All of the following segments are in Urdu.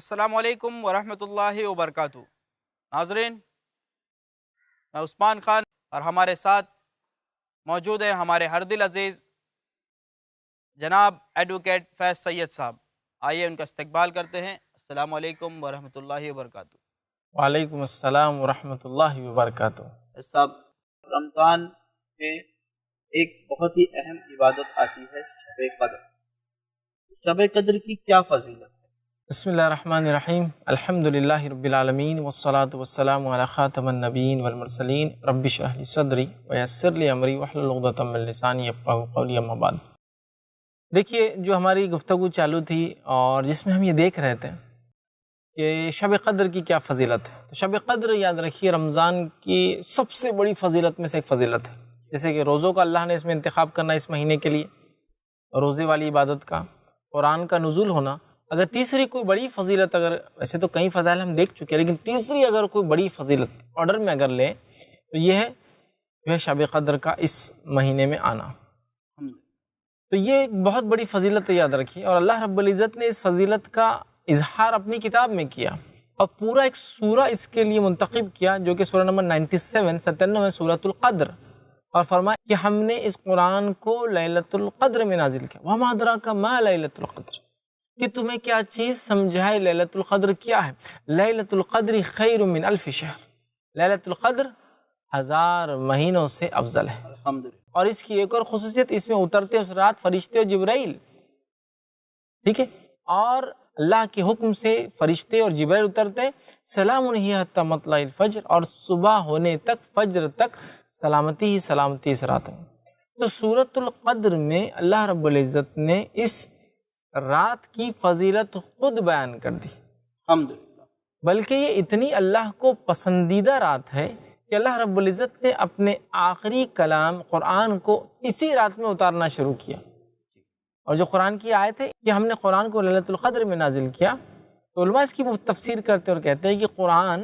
السلام علیکم ورحمۃ اللہ وبرکاتہ۔ ناظرین، میں عثمان خان اور ہمارے ساتھ موجود ہیں ہمارے ہر دل عزیز جناب ایڈوکیٹ فیض سید صاحب۔ آئیے ان کا استقبال کرتے ہیں۔ السلام علیکم ورحمۃ اللہ وبرکاتہ۔ وعلیکم السلام ورحمۃ اللہ وبرکاتہ۔ فیض صاحب، رمضان میں ایک بہت ہی اہم عبادت آتی ہے، شب قدر۔ شب قدر کی کیا فضیلت ہے؟ بسم اللہ الرحمن الرحیم، الحمد للہ رب العالمین والصلاة والسلام علی خاتم النبیین والمرسلین، رب اشرح لی صدری ویسر لی امری واحلل عقدۃ من لسانی یفقہوا قولی، اما بعد۔ دیکھیے، جو ہماری گفتگو چالو تھی اور جس میں ہم یہ دیکھ رہے تھے کہ شب قدر کی کیا فضیلت ہے، تو شب قدر یاد رکھیے رمضان کی سب سے بڑی فضیلت میں سے ایک فضیلت ہے۔ جیسے کہ روزوں کا اللہ نے اس میں انتخاب کرنا اس مہینے کے لیے، روزے والی عبادت کا، قرآن کا نزول ہونا۔ اگر تیسری کوئی بڑی فضیلت، اگر ویسے تو کئی فضائل ہم دیکھ چکے ہیں، لیکن تیسری اگر کوئی بڑی فضیلت آرڈر میں اگر لیں تو یہ ہے جو ہے شب قدر کا اس مہینے میں آنا۔ تو یہ ایک بہت بڑی فضیلت ہے، یاد رکھیے، اور اللہ رب العزت نے اس فضیلت کا اظہار اپنی کتاب میں کیا اور پورا ایک سورہ اس کے لیے منتخب کیا، جو کہ سورہ نمبر 97 سورۃ القدر، اور فرمایا کہ ہم نے اس قرآن کو لیلۃ القدر میں نازل کیا۔ وما ادراک ما لیلۃ القدر، کہ تمہیں کیا چیز سمجھائے لیلۃ القدر کیا ہے۔ لیلۃ القدر خیر من الف شہر، لیلۃ القدر 1000 مہینوں سے افضل ہے۔ الحمدللہ۔ اور اس کی ایک اور خصوصیت، اس میں اترتے اس رات فرشتے اور جبرائیل، ٹھیک ہے، اور اللہ کے حکم سے فرشتے اور جبرائیل اترتے، سلام ہی حتی مطلع الفجر، اور صبح ہونے تک، فجر تک سلامتی ہی سلامتی اس رات میں۔ تو سورۃ القدر میں اللہ رب العزت نے اس رات کی فضیلت خود بیان کر دی، الحمدللہ۔ بلکہ یہ اتنی اللہ کو پسندیدہ رات ہے کہ اللہ رب العزت نے اپنے آخری کلام قرآن کو اسی رات میں اتارنا شروع کیا۔ اور جو قرآن کی آیت ہے کہ ہم نے قرآن کو لیلۃ القدر میں نازل کیا، تو علماء اس کی تفسیر کرتے اور کہتے ہیں کہ قرآن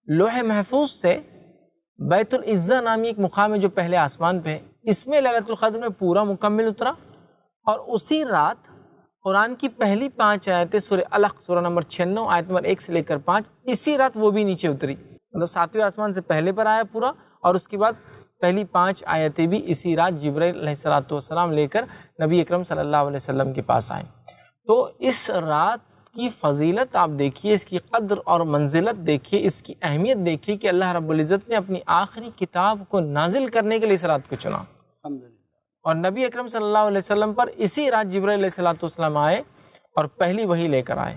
لوح محفوظ سے بیت العزہ نامی ایک مقام ہے جو پہلے آسمان پہ ہے، اس میں لیلۃ القدر میں پورا مکمل اترا، اور اسی رات قرآن کی پہلی 5 آیتیں سورہ علق، سورہ نمبر 96 آیت نمبر 1 سے لے کر 5، اسی رات وہ بھی نیچے اتری، مطلب 7ویں آسمان سے پہلے پر آیا پورا، اور اس کے بعد پہلی 5 آیتیں بھی اسی رات جبرائیل علیہ السلام لے کر نبی اکرم صلی اللہ علیہ وسلم کے پاس آئے۔ تو اس رات کی فضیلت آپ دیکھیے، اس کی قدر اور منزلت دیکھیے، اس کی اہمیت دیکھیے کہ اللہ رب العزت نے اپنی آخری کتاب کو نازل کرنے کے لیے اس رات کو چنا، الحمدللہ۔ اور نبی اکرم صلی اللہ علیہ وسلم پر اسی رات جبرائیل علیہ السلام آئے اور پہلی وحی لے کر آئے،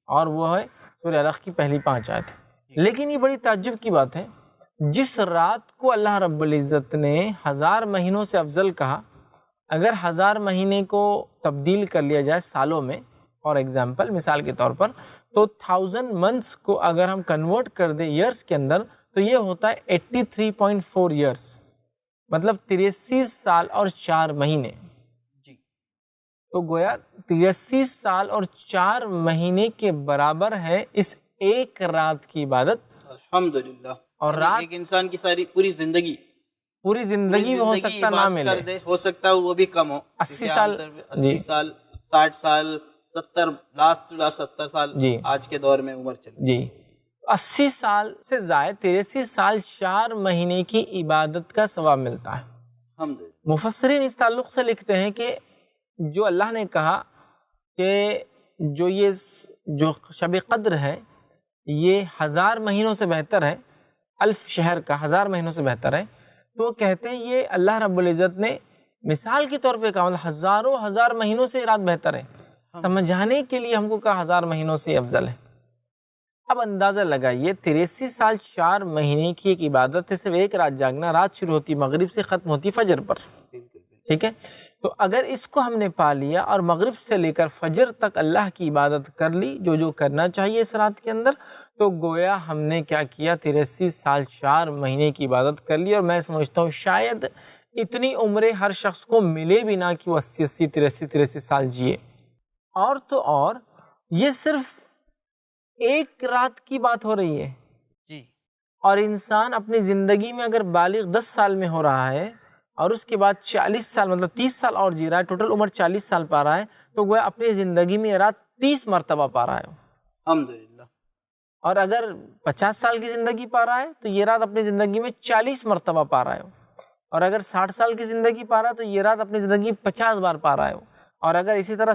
اور وہ ہے سورہ علق کی پہلی 5 آیتیں۔ لیکن یہ بڑی تعجب کی بات ہے، جس رات کو اللہ رب العزت نے 1000 مہینوں سے افضل کہا، اگر 1000 مہینے کو تبدیل کر لیا جائے سالوں میں، فار ایگزامپل، مثال کے طور پر، تو 1000 منتھس کو اگر ہم کنورٹ کر دیں ایئرس کے اندر، تو یہ ہوتا ہے 83.4 ایئرس، مطلب 83 سال اور 4 مہینے۔ تو گویا 83 سال اور 4 مہینے کے برابر ہے اس ایک رات کی عبادت، الحمدللہ۔ اور رات ایک انسان کی ساری پوری زندگی میں ہو سکتا نہ ملے، ہو سکتا ہے وہ بھی کم ہو، 80 سال، 80 سال، 60 سال، 70، لاسٹ 70 سال جی، آج کے دور میں عمر چلی جی، 80 سال سے زائد 83 سال 4 مہینے کی عبادت کا ثواب ملتا ہے۔ الحمدللہ۔ مفسرین اس تعلق سے لکھتے ہیں کہ جو اللہ نے کہا کہ جو شب قدر ہے یہ 1000 مہینوں سے بہتر ہے، 1000 شہر کا 1000 مہینوں سے بہتر ہے، تو وہ کہتے ہیں یہ اللہ رب العزت نے مثال کے طور پہ کہا، مطلب ہزاروں 1000 مہینوں سے یہ رات بہتر ہے، سمجھانے کے لیے ہم کو کہا 1000 مہینوں سے افضل ہے۔ اب اندازہ لگائیے، 83 سال 4 مہینے کی ایک عبادت ہے، صرف ایک رات جاگنا، رات شروع ہوتی مغرب سے، ختم ہوتی فجر پر، ٹھیک ہے؟ تو اگر اس کو ہم نے پا لیا اور مغرب سے لے کر فجر تک اللہ کی عبادت کر لی، جو کرنا چاہیے اس رات کے اندر، تو گویا ہم نے کیا کیا، 83 سال 4 مہینے کی عبادت کر لی۔ اور میں سمجھتا ہوں شاید اتنی عمریں ہر شخص کو ملے بھی نہ کہ وہ 80 83 سال جیے۔ اور تو اور یہ صرف ایک رات کی بات ہو رہی ہے جی، اور انسان اپنی زندگی میں اگر بالغ 10 سال میں ہو رہا ہے اور اس کے بعد 40 سال، مطلب 30 سال اور جی رہا ہے، ٹوٹل عمر 40 سال پا رہا ہے، تو وہ اپنی زندگی میں یہ رات 30 مرتبہ پا رہا ہے۔ الحمدللہ. اور اگر 50 سال کی زندگی پا رہا ہے تو یہ رات اپنی زندگی میں 40 مرتبہ پا رہا ہے، اور اگر 60 سال کی زندگی پا رہا ہے تو یہ رات اپنی زندگی 50 بار پا رہا ہے، اور اگر اسی طرح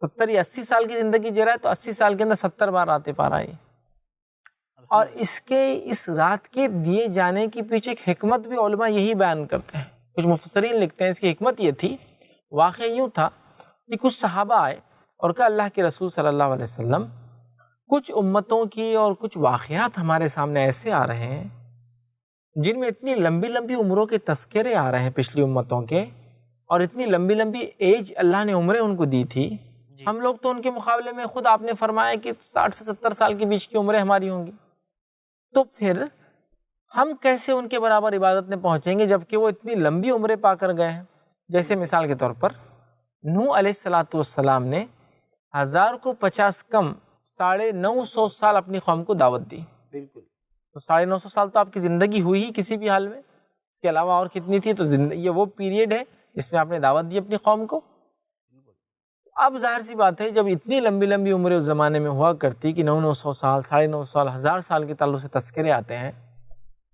70 یا 80 سال کی زندگی جی رہا ہے تو 80 سال کے اندر 70 بار راتیں پا رہا ہے. اور اس رات کے دیے جانے کے پیچھے ایک حکمت بھی علماء یہی بیان کرتے ہیں. کچھ مفسرین لکھتے ہیں اس کی حکمت یہ تھی، واقع یوں تھا کہ کچھ صحابہ آئے اور کہا اللہ کے رسول صلی اللہ علیہ وسلم، کچھ امتوں کی اور کچھ واقعات ہمارے سامنے ایسے آ رہے ہیں جن میں اتنی لمبی لمبی عمروں کے تذکرے آ رہے ہیں پچھلی امتوں کے، اور اتنی لمبی لمبی ایج اللہ نے عمریں ان کو دی تھی. ہم لوگ تو ان کے مقابلے میں، خود آپ نے فرمایا کہ 60 سے 70 سال کے بیچ کی عمریں ہماری ہوں گی، تو پھر ہم کیسے ان کے برابر عبادت میں پہنچیں گے جبکہ وہ اتنی لمبی عمریں پا کر گئے ہیں. جیسے مثال کے طور پر نوح علیہ السلام نے 1000 کو 50 کم 950 سال اپنی قوم کو دعوت دی. بالکل. تو 950 سال تو آپ کی زندگی ہوئی ہی کسی بھی حال میں، اس کے علاوہ اور کتنی تھی؟ تو یہ وہ پیریڈ ہے جس میں آپ نے دعوت دی اپنی قوم کو. اب ظاہر سی بات ہے جب اتنی لمبی لمبی عمریں اس زمانے میں ہوا کرتی کہ 900 سال 950 سال 1000 سال کے تعلق سے تذکرے آتے ہیں،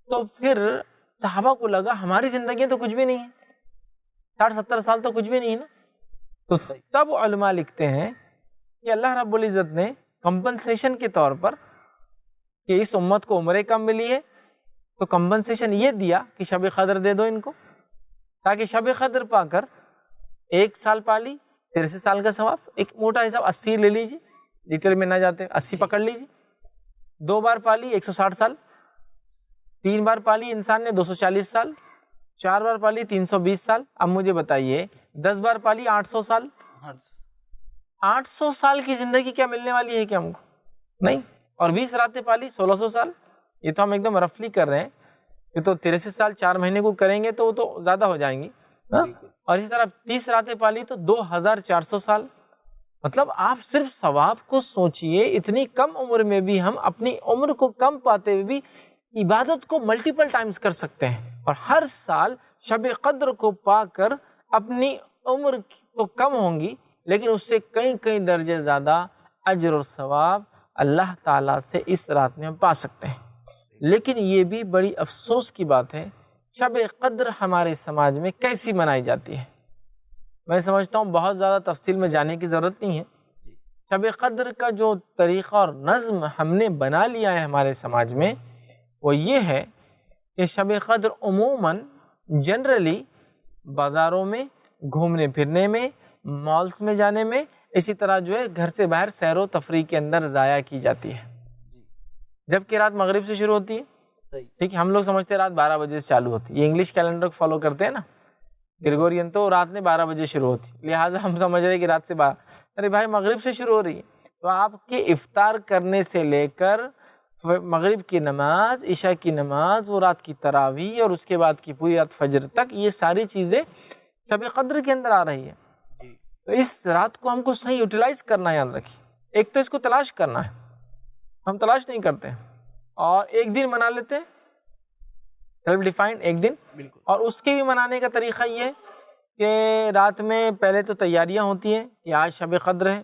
تو پھر صحابہ کو لگا ہماری زندگی تو کچھ بھی نہیں ہے، 60-70 سال تو کچھ بھی نہیں ہے نا. تو تب علماء لکھتے ہیں کہ اللہ رب العزت نے کمپنسیشن کے طور پر کہ اس امت کو عمریں کم ملی ہے تو کمپنسیشن یہ دیا کہ شب قدر دے دو ان کو، تاکہ شب قدر پا کر 1 سال پالی 83 سال کا ثواب. ایک موٹا حساب 80 لے لیجیے، ڈیٹیل میں نہ جاتے، 80 پکڑ لیجیے. 2 بار پالی 160 سال، 3 بار پالی انسان نے 240 سال، 4 بار پالی 320 سال. اب مجھے بتائیے 10 بار پالی 800 سال. 800 سال کی زندگی کیا ملنے والی ہے کیا ہم کو؟ نہیں. اور 20 راتیں پالی 1600 سال. یہ تو ہم ایک دم رفلی کر رہے ہیں، یہ تو 83 سال 4 مہینے کو کریں گے تو وہ تو زیادہ ہو جائیں گی. اور اسی طرح 30 راتیں پالی تو 2400 سال. مطلب آپ صرف ثواب کو سوچئے، اتنی کم عمر میں بھی ہم اپنی عمر کو کم پاتے ہوئے بھی عبادت کو ملٹیپل ٹائمز کر سکتے ہیں، اور ہر سال شب قدر کو پا کر اپنی عمر تو کم ہوں گی لیکن اس سے کئی درجے زیادہ اجر اور ثواب اللہ تعالیٰ سے اس رات میں ہم پا سکتے ہیں. لیکن یہ بھی بڑی افسوس کی بات ہے شب قدر ہمارے سماج میں کیسی منائی جاتی ہے. میں سمجھتا ہوں بہت زیادہ تفصیل میں جانے کی ضرورت نہیں ہے. شب قدر کا جو طریقہ اور نظم ہم نے بنا لیا ہے ہمارے سماج میں وہ یہ ہے کہ شب قدر عموماً جنرلی بازاروں میں گھومنے پھرنے میں، مالز میں جانے میں، اسی طرح جو ہے گھر سے باہر سیر و تفریح کے اندر ضائع کی جاتی ہے، جبکہ رات مغرب سے شروع ہوتی ہے. ٹھیک ہے، ہم لوگ سمجھتے ہیں رات 12 بجے سے چالو ہوتی ہے، یہ انگلش کیلنڈر کو فالو کرتے ہیں نا، گریگورین، تو رات میں 12 بجے شروع ہوتی ہے، لہٰذا ہم سمجھ رہے ہیں کہ رات سے 12. ارے بھائی مغرب سے شروع ہو رہی ہے. تو آپ کے افطار کرنے سے لے کر مغرب کی نماز، عشاء کی نماز، وہ رات کی تراویح اور اس کے بعد کی پوری رات فجر تک، یہ ساری چیزیں شب قدر کے اندر آ رہی ہے. تو اس رات کو ہم کو صحیح یوٹیلائز کرنا، یاد رکھیے. ایک تو اس کو تلاش کرنا ہے، ہم تلاش نہیں کرتے ہیں اور ایک دن منا لیتے ہیں سیلف ڈیفائنڈ ایک دن. اور اس کے بھی منانے کا طریقہ یہ ہے کہ رات میں پہلے تو تیاریاں ہوتی ہیں کہ آج شب قدر ہے.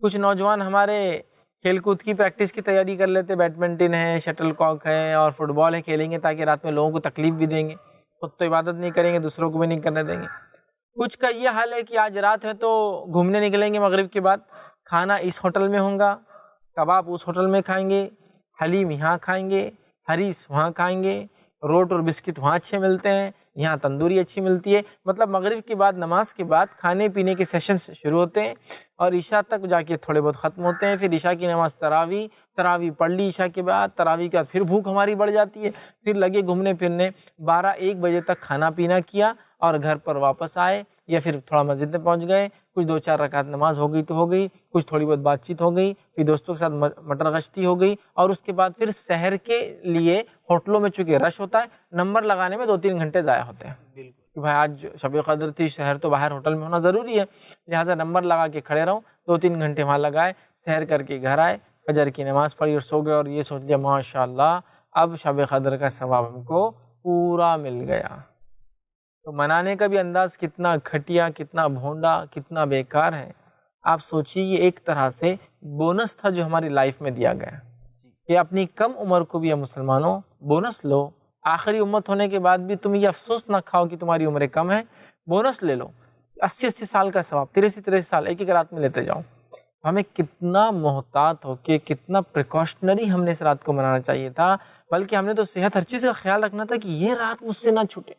کچھ نوجوان ہمارے کھیل کود کی پریکٹس کی تیاری کر لیتے، بیڈمنٹن ہے، شٹل کاک ہے اور فٹ بال ہے، کھیلیں گے تاکہ رات میں لوگوں کو تکلیف بھی دیں گے، خود تو عبادت نہیں کریں گے، دوسروں کو بھی نہیں کرنے دیں گے. کچھ کا یہ حال ہے کہ آج رات ہے تو گھومنے نکلیں گے، مغرب کے بعد کھانا اس ہوٹل میں ہوگا، کباب اس ہوٹل میں کھائیں گے، حلیم یہاں کھائیں گے، حریص وہاں کھائیں گے، روٹ اور بسکٹ وہاں اچھے ملتے ہیں، یہاں تندوری اچھی ملتی ہے. مطلب مغرب کے بعد نماز کے بعد کھانے پینے کے سیشنز شروع ہوتے ہیں اور عشاء تک جا کے تھوڑے بہت ختم ہوتے ہیں. پھر عشاء کی نماز تراویح پڑھ لی عشاء کے بعد، تراویح کے بعد پھر بھوک ہماری بڑھ جاتی ہے، پھر لگے گھومنے پھرنے، 12-1 بجے تک کھانا پینا کیا اور گھر پر واپس آئے یا پھر تھوڑا مسجد میں پہنچ گئے، کچھ 2-4 رکعت نماز ہو گئی تو ہو گئی، کچھ تھوڑی بہت بات چیت ہو گئی، پھر دوستوں کے ساتھ مٹر گشتی ہو گئی، اور اس کے بعد پھر سحر کے لیے ہوٹلوں میں چونکہ رش ہوتا ہے، نمبر لگانے میں 2-3 گھنٹے ضائع ہوتے ہیں کہ بھائی آج شب قدر تھی، سحر تو باہر ہوٹل میں ہونا ضروری ہے، لہٰذا نمبر لگا کے کھڑے رہو، 2-3 گھنٹے وہاں لگائے، سحر کر کے گھر آئے، فجر کی نماز پڑھی اور سو گئے، اور یہ سوچ لیا ماشاءاللہ اب شب قدر کا ثواب ہم کو پورا مل گیا. تو منانے کا بھی انداز کتنا گھٹیا، کتنا بھونڈا، کتنا بیکار ہے. آپ سوچیے یہ ایک طرح سے بونس تھا جو ہماری لائف میں دیا گیا کہ اپنی کم عمر کو بھی مسلمانوں بونس لو، آخری امت ہونے کے بعد بھی تم یہ افسوس نہ کھاؤ کہ تمہاری عمریں کم ہیں، بونس لے لو، 80 سال کا ثواب، 83 سال ایک ایک رات میں لیتے جاؤ۔ ہمیں کتنا محتاط ہو کے کتنا پریکاشنری ہم نے اس رات کو منانا چاہیے تھا، بلکہ ہم نے تو صحت ہر چیز کا خیال رکھنا تھا کہ یہ رات مجھ سے نہ چھوٹے،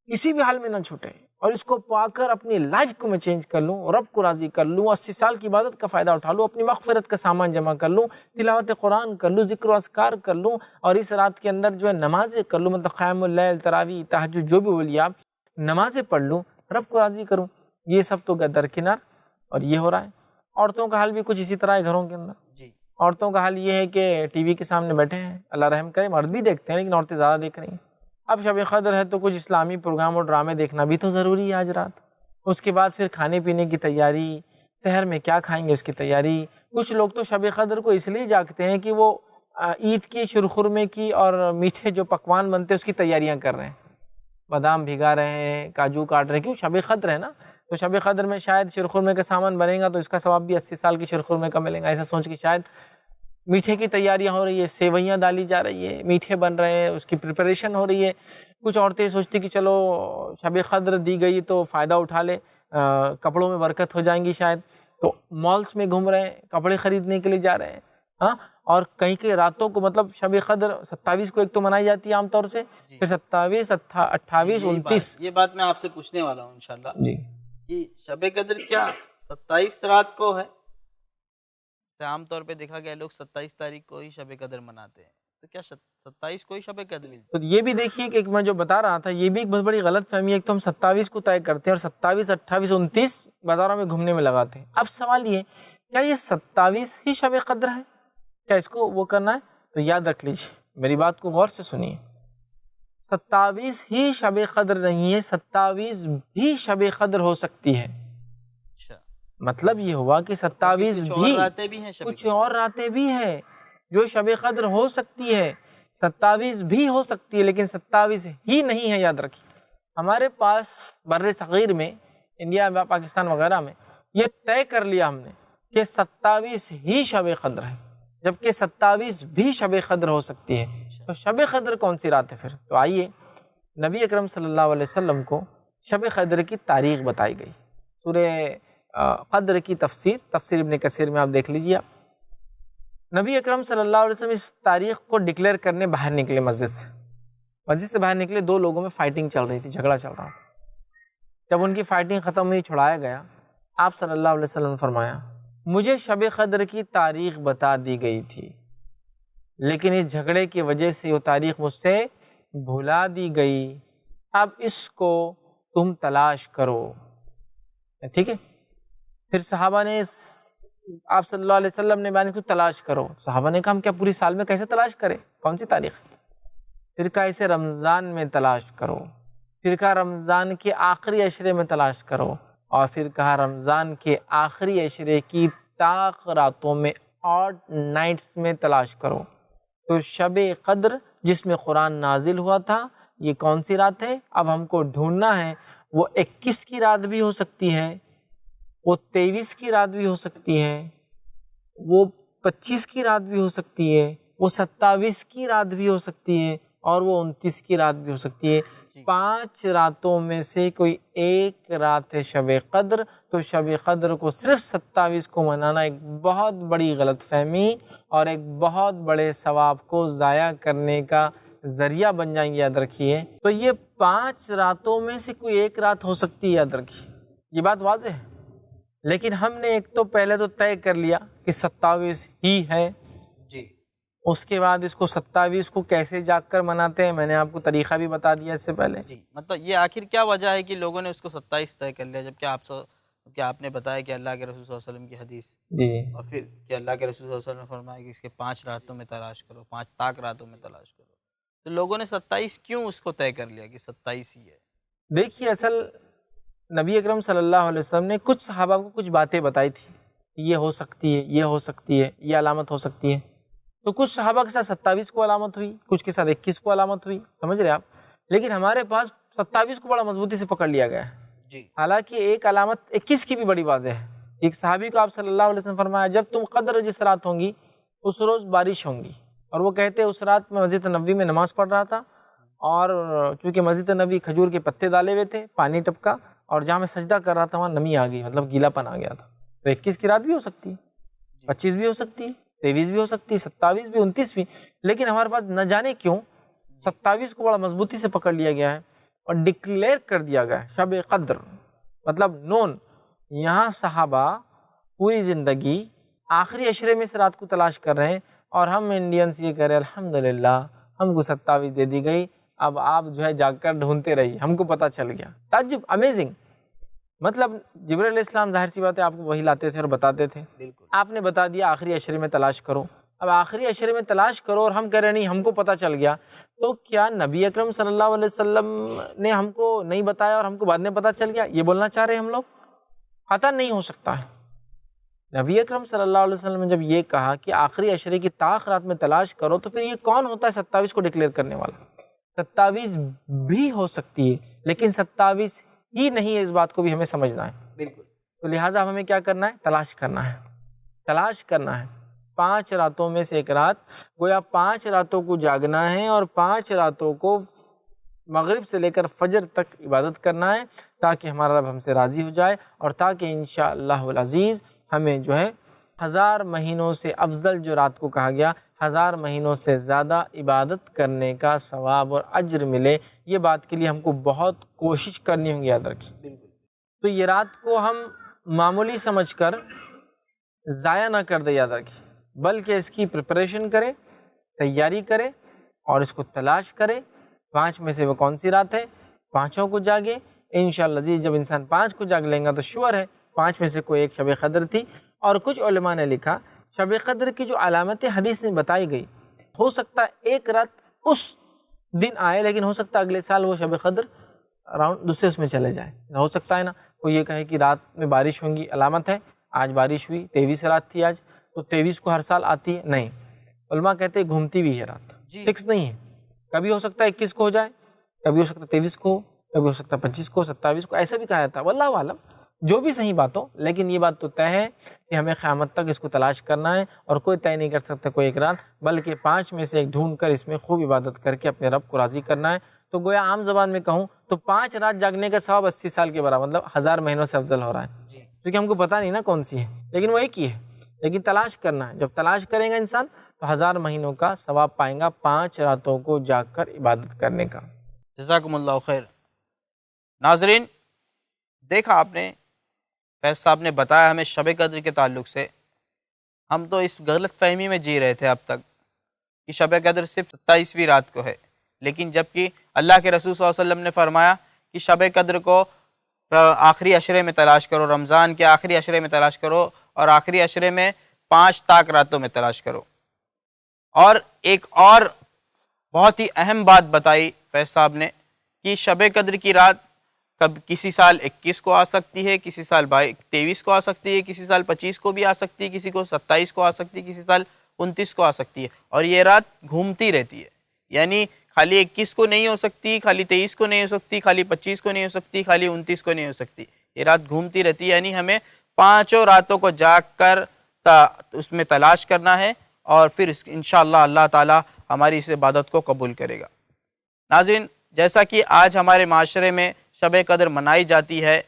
کسی بھی حال میں نہ چھوٹے، اور اس کو پا کر اپنی لائف کو میں چینج کر لوں، رب کو راضی کر لوں، 80 سال کی عبادت کا فائدہ اٹھا لوں، اپنی مغفرت کا سامان جمع کر لوں، تلاوت قرآن کر لوں، ذکر و اذکار کر لوں، اور اس رات کے اندر جو ہے نمازیں کر لوں، مطلب قیام اللیل، تراویح، تہجد، جو بھی بولیے آپ، نمازیں پڑھ لوں، رب کو راضی کروں۔ یہ سب تو درکنار، اور یہ ہو رہا ہے۔ عورتوں کا حال بھی کچھ اسی طرح ہے گھروں کے اندر۔ عورتوں کا حال یہ ہے کہ ٹی وی کے سامنے بیٹھے ہیں، اللہ رحم کرے، مرد بھی دیکھتے ہیں لیکن عورتیں زیادہ دیکھ رہی ہیں۔ اب شب قدر ہے تو کچھ اسلامی پروگرام اور ڈرامے دیکھنا بھی تو ضروری ہے آج رات۔ اس کے بعد پھر کھانے پینے کی تیاری، سحر میں کیا کھائیں گے اس کی تیاری۔ کچھ لوگ تو شب قدر کو اس لیے جاگتے ہیں کہ وہ عید کی شرخرمے کی اور میٹھے جو پکوان بنتے ہیں اس کی تیاریاں کر رہے ہیں، بادام بھگا رہے ہیں، کاجو کاٹ رہے ہیں، کیوں؟ شب قدر ہے نا، تو شب قدر میں شاید شرخرمے کا سامان بنے گا تو اس کا ثواب بھی 80 سال کی شرخرمے کا ملے گا، ایسا سوچ کے شاید میٹھے کی تیاریاں ہو رہی ہے، سیویاں ڈالی جا رہی ہے، میٹھے بن رہے ہیں، اس کی پریپریشن ہو رہی ہے۔ کچھ عورتیں سوچتی کہ چلو شب قدر دی گئی تو فائدہ اٹھا لے، کپڑوں میں برکت ہو جائیں گی شاید، تو مالس میں گھوم رہے ہیں، کپڑے خریدنے کے لیے جا رہے ہیں، ہاں، اور کہیں کہیں راتوں کو، مطلب شب قدر 27 کو ایک تو منائی جاتی ہے عام طور سے، پھر 27، 28، 29۔ یہ بات میں آپ سے پوچھنے والا ہوں انشاءاللہ جی، کہ شب قدر کیا 27 رات کو ہے؟ عام طور پہ دیکھا گیا لوگ 27 تاریخ کو ہی شب قدر مناتے ہیں، تو کیا 27 کو ہی شب قدر ملتی؟ تو یہ بھی دیکھیے کہ میں جو بتا رہا تھا یہ بھی ایک بہت بڑی غلط فہمی ہے کہ تو ہم 27 کو طے کرتے ہیں اور 27، 28، 29 بازاروں میں گھومنے میں لگاتے ہیں۔ اب سوال یہ کیا یہ 27 ہی شب قدر ہے؟ کیا اس کو وہ کرنا ہے؟ تو یاد رکھ لیجیے، میری بات کو غور سے سنیے، 27 ہی شب قدر نہیں ہے، 27 بھی شب قدر ہو سکتی ہے۔ مطلب یہ ہوا کہ 27 بھی کچھ اور راتیں بھی ہیں جو شب قدر ہو سکتی ہے، 27 بھی ہو سکتی ہے، لیکن 27 ہی نہیں ہے، یاد رکھیے۔ ہمارے پاس بر صغیر میں، انڈیا میں، پاکستان وغیرہ میں یہ طے کر لیا ہم نے کہ 27 ہی شب قدر ہے، جبکہ 27 بھی شب قدر ہو سکتی ہے۔ تو شب قدر کون سی رات ہے پھر؟ تو آئیے نبی اکرم صلی اللہ علیہ وسلم کو شب قدر کی تاریخ بتائی گئی، سورہ قدر کی تفسیر ابن کثیر میں آپ دیکھ لیجیے۔ نبی اکرم صلی اللہ علیہ وسلم اس تاریخ کو ڈکلیئر کرنے باہر نکلے، مسجد سے باہر نکلے، دو لوگوں میں فائٹنگ چل رہی تھی، جھگڑا چل رہا تھا۔ جب ان کی فائٹنگ ختم ہوئی، چھڑایا گیا، آپ صلی اللہ علیہ وسلم نے فرمایا مجھے شب قدر کی تاریخ بتا دی گئی تھی، لیکن اس جھگڑے کی وجہ سے وہ تاریخ مجھ سے بھلا دی گئی، اب اس کو تم تلاش کرو۔ ٹھیک ہے؟ پھر صحابہ نے آپ صلی اللہ علیہ وسلم نے بیان کو تلاش کرو، صحابہ نے کہا ہم کیا پوری سال میں کیسے تلاش کریں، کون سی تاریخ؟ پھر کہا اسے رمضان میں تلاش کرو، پھر کہا رمضان کے آخری عشرے میں تلاش کرو، اور پھر کہا رمضان کے آخری عشرے کی طاق راتوں میں، آڈ نائٹس میں تلاش کرو۔ تو شب قدر جس میں قرآن نازل ہوا تھا، یہ کون سی رات ہے؟ اب ہم کو ڈھونڈنا ہے، وہ 21 کی رات بھی ہو سکتی ہے، وہ 23 کی رات بھی ہو سکتی ہے، وہ 25 کی رات بھی ہو سکتی ہے، وہ 27 کی رات بھی ہو سکتی ہے، اور وہ 29 کی رات بھی ہو سکتی ہے۔ 5 راتوں میں سے کوئی ایک رات ہے شب قدر، تو شب قدر کو صرف 27 کو منانا ایک بہت بڑی غلط فہمی اور ایک بہت بڑے ثواب کو ضائع کرنے کا ذریعہ بن جائیں گے، یاد رکھیے۔ تو یہ 5 راتوں میں سے کوئی ایک رات ہو سکتی ہے، یاد رکھیے، یہ بات واضح ہے۔ لیکن ہم نے ایک تو پہلے تو طے کر لیا کہ 27 ہی ہے، جی، اس کے بعد اس کو 27 کو کیسے جاگ کر مناتے ہیں، میں نے آپ کو طریقہ بھی بتا دیا اس سے پہلے۔ جی، مطلب یہ آخر کیا وجہ ہے کہ لوگوں نے اس کو 27 طے کر لیا، جبکہ آپ نے بتایا کہ اللہ کے رسول صلی اللہ علیہ وسلم کی حدیث، جی، اور پھر کہ اللہ کے رسول صلی اللہ علیہ وسلم نے فرمایا کہ اس کے 5 راتوں میں تلاش کرو، 5 طاق راتوں میں تلاش کرو، تو لوگوں نے 27 کیوں اس کو طے کر لیا کہ 27 ہی ہے؟ دیکھیے، اصل نبی اکرم صلی اللہ علیہ وسلم نے کچھ صحابہ کو کچھ باتیں بتائی تھی، یہ ہو سکتی ہے، یہ ہو سکتی ہے، یہ علامت ہو سکتی ہے، تو کچھ صحابہ کے ساتھ 27 کو علامت ہوئی، کچھ کے ساتھ 21 کو علامت ہوئی، سمجھ رہے آپ؟ لیکن ہمارے پاس 27 کو بڑا مضبوطی سے پکڑ لیا گیا ہے، جی، حالانکہ ایک علامت 21 کی بھی بڑی واضح ہے، ایک صحابی کو آپ صلی اللہ علیہ وسلم فرمایا جب تم قدر جس رات ہوں گی اس روز بارش ہوں گی، اور وہ کہتے اس رات میں مسجد نبوی میں نماز پڑھ رہا تھا، اور چونکہ مسجد نبوی کھجور کے پتے ڈالے ہوئے تھے، پانی ٹپکا، اور جہاں میں سجدہ کر رہا تھا وہاں نمی آ گئی، مطلب گیلا پن آ گیا تھا۔ تو 21 کی رات بھی ہو سکتی ہے، 25 بھی ہو سکتی ہے، 23 بھی ہو سکتی ہے، 27 بھی، 29 بھی، لیکن ہمارے پاس نہ جانے کیوں 27 کو بڑا مضبوطی سے پکڑ لیا گیا ہے اور ڈکلیئر کر دیا گیا ہے شب قدر، مطلب نون۔ یہاں صحابہ پوری زندگی آخری عشرے میں اس رات کو تلاش کر رہے ہیں، اور ہم انڈینس یہ کہہ رہے ہیں الحمدللہ ہم کو 27 دے دی گئی، اب آپ جو ہے جا کر ڈھونڈتے رہیے، ہم کو پتہ چل گیا۔ تعجب، امیزنگ، مطلب جبرائیل علیہ السلام ظاہر سی بات ہے آپ کو وہی لاتے تھے اور بتاتے تھے، آپ نے بتا دیا آخری عشرے میں تلاش کرو، اب آخری عشرے میں تلاش کرو اور ہم کہہ رہے نہیں ہم کو پتہ چل گیا، تو کیا نبی اکرم صلی اللہ علیہ وسلم نے ہم کو نہیں بتایا اور ہم کو بعد میں پتہ چل گیا، یہ بولنا چاہ رہے ہیں ہم لوگ؟ قطعاً نہیں ہو سکتا ہے۔ نبی اکرم صلی اللہ علیہ وسلم نے جب یہ کہا کہ آخری عشرے کی طاق رات میں تلاش کرو، تو پھر یہ کون ہوتا ہے 27 کو ڈکلیئر کرنے والا؟ 27 بھی ہو سکتی ہے لیکن 27 ہی نہیں ہے، اس بات کو بھی ہمیں سمجھنا ہے۔ بالکل۔ تو لہٰذا ہمیں کیا کرنا ہے؟ تلاش کرنا ہے، تلاش کرنا ہے۔ 5 راتوں میں سے ایک رات، گویا 5 راتوں کو جاگنا ہے اور 5 راتوں کو مغرب سے لے کر فجر تک عبادت کرنا ہے، تاکہ ہمارا رب ہم سے راضی ہو جائے، اور تاکہ انشاءاللہ العزیز ہمیں جو ہے 1000 مہینوں سے افضل جو رات کو کہا گیا، 1000 مہینوں سے زیادہ عبادت کرنے کا ثواب اور اجر ملے۔ یہ بات کے لیے ہم کو بہت کوشش کرنی ہوگی، یاد رکھیے۔ تو یہ رات کو ہم معمولی سمجھ کر ضائع نہ کر دے، یاد رکھیے، بلکہ اس کی پریپریشن کرے، تیاری کرے اور اس کو تلاش کرے۔ 5 میں سے وہ کون سی رات ہے؟ 5 کو جاگے انشاءاللہ جی۔ جب انسان 5 کو جاگ لیں گا تو شور ہے 5 میں سے کوئی ایک شب قدر تھی۔ اور کچھ علماء نے لکھا شب قدر کی جو علامتیں حدیث میں بتائی گئی، ہو سکتا ہے ایک رات اس دن آئے، لیکن ہو سکتا ہے اگلے سال وہ شب قدر اراؤنڈ دوسرے اس میں چلے جائے۔ ہو سکتا ہے نا کوئی یہ کہے کہ رات میں بارش ہوں گی، علامت ہے، آج بارش ہوئی، 23 رات تھی آج، تو 23 کو ہر سال آتی ہے؟ نہیں، علماء کہتے ہیں گھومتی بھی ہے رات، فکس نہیں ہے، کبھی ہو سکتا ہے 21 کو ہو جائے، کبھی ہو سکتا ہے 23 کو، کبھی ہو سکتا ہے 25 کو، 27 کو، ایسا بھی کہا جاتا ہے، واللہ عالم، جو بھی صحیح بات ہو، لیکن یہ بات تو طے ہے کہ ہمیں قیامت تک اس کو تلاش کرنا ہے، اور کوئی طے نہیں کر سکتا کوئی ایک رات، بلکہ 5 میں سے ایک ڈھونڈ کر اس میں خوب عبادت کر کے اپنے رب کو راضی کرنا ہے۔ تو گویا عام زبان میں کہوں تو 5 رات جاگنے کا ثواب 80 سال کے برابر، مطلب 1000 مہینوں سے افضل ہو رہا ہے، کیونکہ ہم کو پتہ نہیں نا کون سی ہے، لیکن وہ ایک ہی ہے، لیکن تلاش کرنا ہے۔ جب تلاش کرے گا انسان تو 1000 مہینوں کا ثواب پائیں گا 5 راتوں کو جاگ کر عبادت کرنے کا۔ جزاکم اللہ خیر۔ ناظرین، دیکھا آپ نے، فیض صاحب نے بتایا ہمیں شب قدر کے تعلق سے۔ ہم تو اس غلط فہمی میں جی رہے تھے اب تک کہ شب قدر صرف 27ویں رات کو ہے، لیکن جبکہ اللہ کے رسول صلی اللہ علیہ وسلم نے فرمایا کہ شب قدر کو آخری عشرے میں تلاش کرو، رمضان کے آخری عشرے میں تلاش کرو، اور آخری عشرے میں 5 طاق راتوں میں تلاش کرو۔ اور ایک اور بہت ہی اہم بات بتائی فیض صاحب نے کہ شب قدر کی رات کب کسی سال 21 کو آ سکتی ہے، کسی سال 23 کو آ سکتی ہے، کسی سال 25 کو بھی آ سکتی ہے، کسی کو 27 کو آ سکتی ہے، کسی سال 29 کو آ سکتی ہے، اور یہ رات گھومتی رہتی ہے، یعنی خالی 21 کو نہیں ہو سکتی، خالی 23 کو نہیں ہو سکتی، خالی 25 کو نہیں ہو سکتی، خالی 29 کو نہیں ہو سکتی، یہ رات گھومتی رہتی ہے۔ یعنی ہمیں 5 راتوں کو جاگ کر اس میں تلاش کرنا ہے، اور پھر انشاءاللہ اللہ تعالی ہماری اس عبادت کو قبول کرے گا۔ ناظرین، جیسا کہ آج ہمارے معاشرے میں شب قدر منائی جاتی ہے،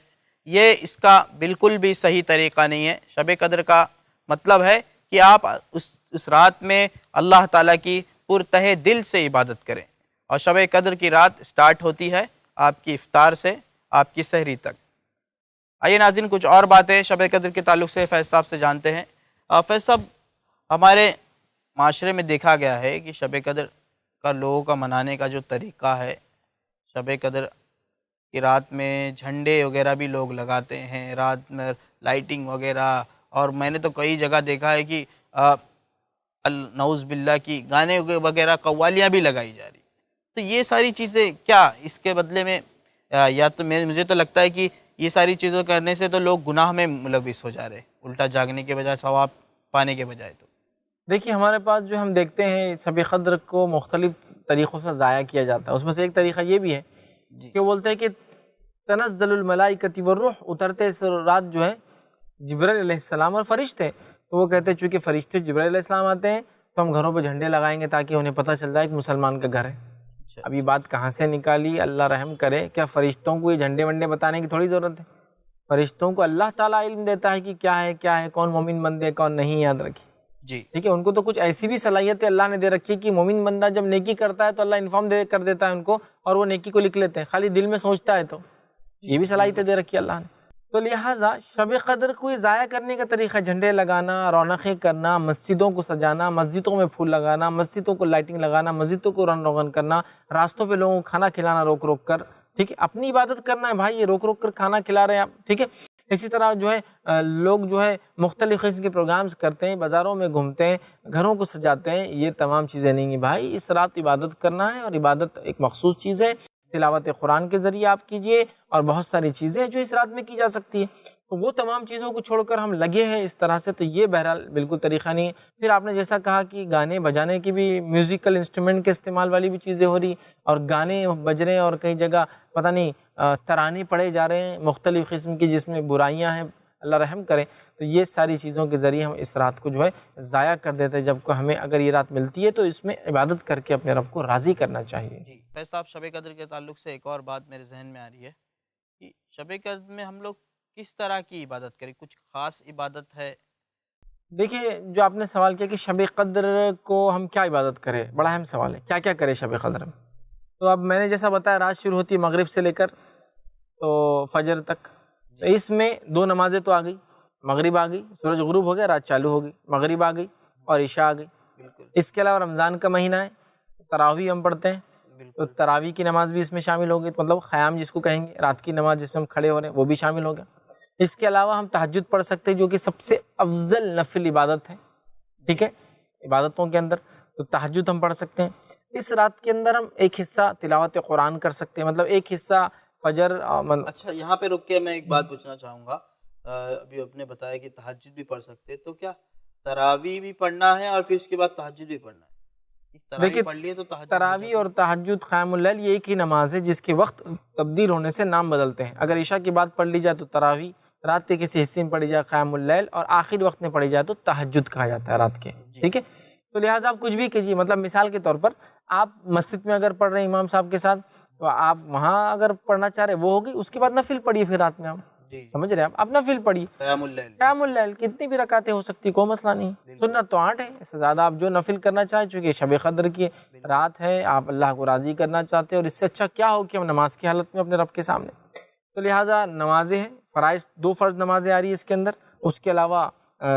یہ اس کا بالکل بھی صحیح طریقہ نہیں ہے۔ شب قدر کا مطلب ہے کہ آپ اس رات میں اللہ تعالیٰ کی پرتہ دل سے عبادت کریں، اور شب قدر کی رات سٹارٹ ہوتی ہے آپ کی افطار سے آپ کی سحری تک۔ آئیے ناظرین، کچھ اور باتیں شب قدر کے تعلق سے فیض صاحب سے جانتے ہیں۔ فیض صاحب، ہمارے معاشرے میں دیکھا گیا ہے کہ شب قدر کا لوگوں کا منانے کا جو طریقہ ہے، شب قدر کی رات میں جھنڈے وغیرہ بھی لوگ لگاتے ہیں، رات میں لائٹنگ وغیرہ، اور میں نے تو کئی جگہ دیکھا ہے کہ نعوذ باللہ کی گانے وغیرہ قوالیاں بھی لگائی جا رہی۔ تو یہ ساری چیزیں کیا اس کے بدلے میں، یا تو مجھے تو لگتا ہے کہ یہ ساری چیزوں کرنے سے تو لوگ گناہ میں ملوث ہو جا رہے، الٹا جاگنے کے بجائے ثواب پانے کے بجائے۔ تو دیکھیے ہمارے پاس جو ہم دیکھتے ہیں شب قدر کو مختلف طریقوں سے ضائع کیا جاتا ہے، اس میں سے ایک طریقہ یہ بھی ہے کہ بولتے ہیں کہ تنزل الملائکۃ والروح، اترتے اس رات جو ہے جبرائیل علیہ السلام اور فرشتے. تو وہ کہتے ہیں چونکہ فرشتے جبرائیل علیہ السلام آتے ہیں تو ہم گھروں پہ جھنڈے لگائیں گے تاکہ انہیں پتہ چل جائے کہ مسلمان کا گھر ہے. اب یہ بات کہاں سے نکالی؟ اللہ رحم کرے. کیا فرشتوں کو یہ جھنڈے ونڈے بتانے کی تھوڑی ضرورت ہے؟ فرشتوں کو اللہ تعالیٰ علم دیتا ہے کہ کیا ہے کون مومن بندے کون نہیں. یاد رکھیے جی ٹھیک ہے. ان کو تو کچھ ایسی بھی صلاحیتیں اللہ نے دے رکھی ہے کہ مومن بندہ جب نیکی کرتا ہے تو اللہ انفارم کر دیتا ہے ان کو اور وہ نیکی کو لکھ لیتے ہیں. خالی دل میں سوچتا ہے تو یہ بھی صلاحیتیں دے رکھی ہے اللہ نے. تو لہٰذا شب قدر کو ضائع کرنے کا طریقہ جھنڈے لگانا، رونقیں کرنا، مسجدوں کو سجانا، مسجدوں میں پھول لگانا، مسجدوں کو لائٹنگ لگانا، مسجدوں کو رنگ روغن کرنا، راستوں پہ لوگوں کو کھانا کھلانا روک روک کر. ٹھیک ہے اپنی عبادت کرنا ہے بھائی، یہ روک روک کر کھانا کھلا رہے ہیں آپ. ٹھیک ہے اسی طرح جو ہے لوگ جو ہے مختلف قسم کے پروگرامز کرتے ہیں، بازاروں میں گھومتے ہیں، گھروں کو سجاتے ہیں. یہ تمام چیزیں نہیں ہیں بھائی. اس رات عبادت کرنا ہے اور عبادت ایک مخصوص چیز ہے. تلاوت قرآن کے ذریعے آپ کیجئے اور بہت ساری چیزیں ہیں جو اس رات میں کی جا سکتی ہے. تو وہ تمام چیزوں کو چھوڑ کر ہم لگے ہیں اس طرح سے، تو یہ بہرحال بالکل طریقہ نہیں ہے. پھر آپ نے جیسا کہا کہ گانے بجانے کی بھی، میوزیکل انسٹرومنٹ کے استعمال والی بھی چیزیں ہو رہی اور گانے بج رہے ہیں اور کئی جگہ پتہ نہیں ترانے پڑھے جا رہے ہیں مختلف قسم کی جس میں برائیاں ہیں. اللہ رحم کرے. تو یہ ساری چیزوں کے ذریعے ہم اس رات کو جو ہے ضائع کر دیتے ہیں، جب ہمیں اگر یہ رات ملتی ہے تو اس میں عبادت کر کے اپنے رب کو راضی کرنا چاہیے. جی فیض صاحب، شب قدر کے تعلق سے ایک اور بات میرے ذہن میں آ رہی ہے کہ شب قدر میں ہم لوگ کس طرح کی عبادت کریں؟ کچھ خاص عبادت ہے؟ دیکھیے جو آپ نے سوال کیا کہ شب قدر کو ہم کیا عبادت کریں، بڑا اہم سوال ہے. کیا کیا کرے شب قدر میں؟ تو اب میں نے جیسا بتایا رات شروع ہوتی ہے مغرب سے لے کر تو فجر تک. تو اس میں 2 نمازیں تو آ گئی. مغرب آ گئی، سورج غروب ہو گیا، رات چالو ہو گئی. مغرب آ گئی اور عشاء آ گئی. بالکل. اس کے علاوہ رمضان کا مہینہ ہے، تراویح ہم پڑھتے ہیں. تو تراویح کی نماز بھی اس میں شامل ہوگی، مطلب خیام جس کو کہیں گے، رات کی نماز جس میں ہم کھڑے ہو رہے ہیں وہ بھی شامل ہو گیا. اس کے علاوہ ہم تہجد پڑھ سکتے ہیں جو کہ سب سے افضل نفل عبادت ہے. ٹھیک ہے عبادتوں کے اندر تو تہجد ہم پڑھ سکتے ہیں. اس رات کے اندر ہم ایک حصہ تلاوت قرآن کر سکتے ہیں، مطلب ایک حصہ فجر. اچھا یہاں پہ رک کے میں ایک بات پوچھنا چاہوں گا. ابھی آپ نے بتایا کہ تہجد بھی پڑھ سکتے ہیں، تو کیا تراویح بھی پڑھنا ہے اور پھر اس کے بعد تہجد بھی پڑھنا ہے؟ دیکھیے پڑھ لیے تو تہجد تراویح اور تہجد قیام اللیل یہ ایک ہی نماز ہے جس کے وقت تبدیل ہونے سے نام بدلتے ہیں. اگر عشاء کی بات پڑھ لی جائے تو تراویح، رات کے کسی حصے میں پڑھی جائے قیام اللیل، اور آخر وقت میں پڑھی جائے تو تہجد کہا جاتا ہے رات کے. ٹھیک ہے تو لہٰذا آپ کچھ بھی کیجیے. مطلب مثال کے طور پر آپ مسجد میں اگر پڑھ رہے ہیں امام صاحب کے ساتھ تو آپ وہاں اگر پڑھنا چاہ رہے وہ ہوگی. اس کے بعد نفل پڑھیے پھر رات میں آپ سمجھ رہے ہیں آپ نفل پڑھیے. قیام اللیل کتنی بھی رکعتیں ہو سکتی، کوئی مسئلہ نہیں. سنت تو 8 ہے، اس سے زیادہ آپ جو نفل کرنا چاہیں. چونکہ شب قدر کی رات ہے، آپ اللہ کو راضی کرنا چاہتے ہیں، اور اس سے اچھا کیا ہو کہ ہم نماز کی حالت میں اپنے رب کے سامنے. تو لہٰذا نمازیں ہیں، فرائض 2 فرض نمازیں آ رہی ہے اس کے اندر. اس کے علاوہ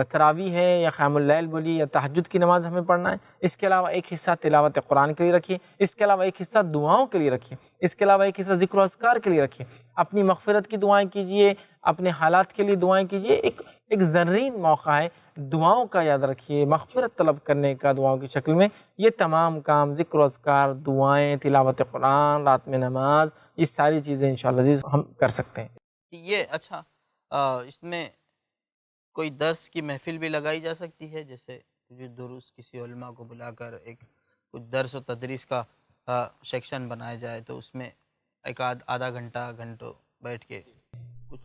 تراویح ہے یا قیام اللیل بولی یا تہجد کی نماز ہمیں پڑھنا ہے. اس کے علاوہ ایک حصہ تلاوت قرآن کے لیے رکھیے. اس کے علاوہ ایک حصہ دعاؤں کے لیے رکھیے. اس کے علاوہ ایک حصہ ذکر و اذکار کے لیے رکھیے. اپنی مغفرت کی دعائیں کیجیے، اپنے حالات کے لیے دعائیں کیجیے. ایک زرین موقع ہے دعاؤں کا، یاد رکھیے، مغفرت طلب کرنے کا دعاؤں کی شکل میں. یہ تمام کام ذکر و اذکار، دعائیں، تلاوت قرآن، رات میں نماز، یہ ساری چیزیں انشاءاللہ عزیز ہم کر سکتے ہیں. یہ اچھا اس میں کوئی درس کی محفل بھی لگائی جا سکتی ہے، جیسے دروس کسی علماء کو بلا کر ایک کچھ درس و تدریس کا سیکشن بنایا جائے تو اس میں ایک آدھا گھنٹوں بیٹھ کے.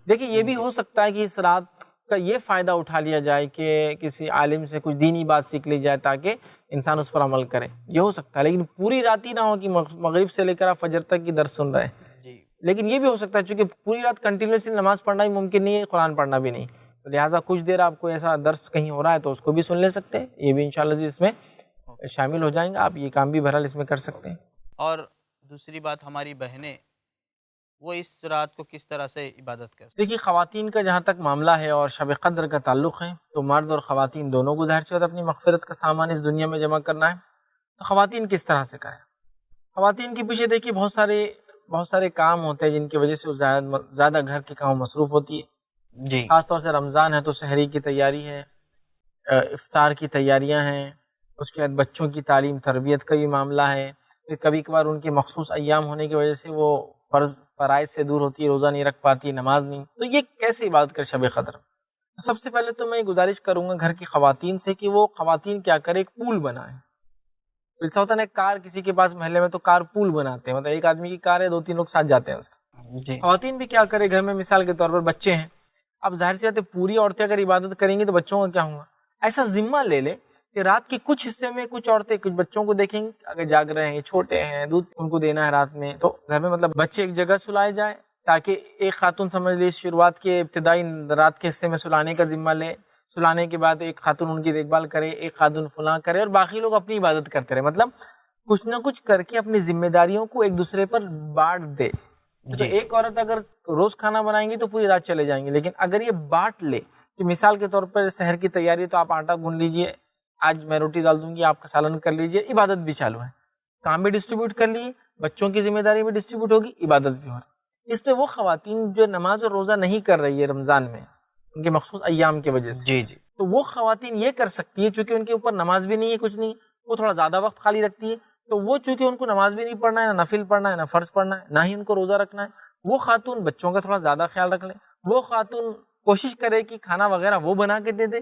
دیکھیے یہ بھی ہو سکتا ہے کہ اس رات کا یہ فائدہ اٹھا لیا جائے کہ کسی عالم سے کچھ دینی بات سیکھ لی جائے تاکہ انسان اس پر عمل کرے. یہ ہو سکتا ہے، لیکن پوری رات ہی نہ ہو کہ مغرب سے لے کر آپ فجر تک کی درس سن رہے ہیں. لیکن یہ بھی ہو سکتا ہے چونکہ پوری رات کنٹینیوسلی نماز پڑھنا ہی ممکن نہیں ہے، قرآن پڑھنا بھی نہیں. لہٰذا کچھ دیر آپ کو ایسا درس کہیں ہو رہا ہے تو اس کو بھی سن لے سکتے ہیں. یہ بھی انشاءاللہ اس میں شامل ہو جائیں گے. آپ یہ کام بھی بہرحال اس میں کر سکتے ہیں. اور دوسری بات، ہماری بہنیں وہ اس رات کو کس طرح سے عبادت کریں؟ دیکھیے خواتین کا جہاں تک معاملہ ہے اور شب قدر کا تعلق ہے تو مرد اور خواتین دونوں کو ظاہر سی بات اپنی مغفرت کا سامان اس دنیا میں جمع کرنا ہے. تو خواتین کس طرح سے کریں؟ خواتین کے پیچھے دیکھیے بہت سارے کام ہوتے ہیں جن کی وجہ سے وہ زیادہ گھر کے کام مصروف ہوتی ہے. خاص طور سے رمضان ہے تو سحری کی تیاری ہے، افطار کی تیاریاں ہیں، اس کے بعد بچوں کی تعلیم تربیت کا بھی معاملہ ہے. پھر کبھی کبھار ان کے مخصوص ایام ہونے کی وجہ سے وہ فرائض سے دور ہوتی ہے، روزہ نہیں رکھ پاتی، نماز نہیں. تو یہ کیسے عبادت کر شب قدر؟ سب سے پہلے تو میں گزارش کروں گا گھر کی خواتین سے کہ وہ خواتین کیا کرے، ایک پول بنائیں. ایسا ہوتا ہے کار کسی کے پاس محلے میں تو کار پول بناتے ہیں، مطلب ایک آدمی کی کار ہے 2-3 لوگ ساتھ جاتے ہیں اس کے. خواتین بھی کیا کرے، گھر میں مثال کے طور پر بچے ہیں، اب ظاہر سی بات ہے پوری عورتیں اگر عبادت کریں گی تو بچوں کا کیا ہوگا. ایسا ذمہ لے لے کہ رات کے کچھ حصے میں کچھ عورتیں کچھ بچوں کو دیکھیں گی، اگر جاگ رہے ہیں چھوٹے ہیں دودھ ان کو دینا ہے رات میں، تو گھر میں مطلب بچے ایک جگہ سلائے جائے تاکہ ایک خاتون سمجھ لی شروعات کے ابتدائی رات کے حصے میں سلانے کا ذمہ لے، سلانے کے بعد ایک خاتون ان کی دیکھ بھال کرے، ایک خاتون فلاں کرے، اور باقی لوگ اپنی عبادت کرتے رہے. مطلب کچھ نہ کچھ کر کے اپنی ذمہ داریوں کو ایک دوسرے پر بانٹ دے. تو ایک عورت اگر روز کھانا بنائیں گی تو پوری رات چلے جائیں گے، لیکن اگر یہ بانٹ لے کہ مثال کے طور پر سحر کی تیاری تو آپ آٹا گون لیجئے، آج میں روٹی ڈال دوں گی، آپ کا سالن کر لیجئے، عبادت بھی چالو ہے، کام بھی ڈسٹریبیوٹ کر لیے، بچوں کی ذمہ داری بھی ڈسٹریبیوٹ ہوگی، عبادت بھی ہو رہی. اس پہ وہ خواتین جو نماز اور روزہ نہیں کر رہی ہے رمضان میں ان کے مخصوص ایام کی وجہ سے، جی جی تو وہ خواتین یہ کر سکتی ہے، چونکہ ان کے اوپر نماز بھی نہیں ہے، کچھ نہیں، وہ تھوڑا زیادہ وقت خالی رکھتی ہے، تو وہ چونکہ ان کو نماز بھی نہیں پڑھنا ہے، نہ نفل پڑھنا ہے، نہ فرض پڑھنا ہے، نہ ہی ان کو روزہ رکھنا ہے، وہ خاتون بچوں کا تھوڑا زیادہ خیال رکھ لیں، وہ خاتون کوشش کرے کہ کھانا وغیرہ وہ بنا کے دے دے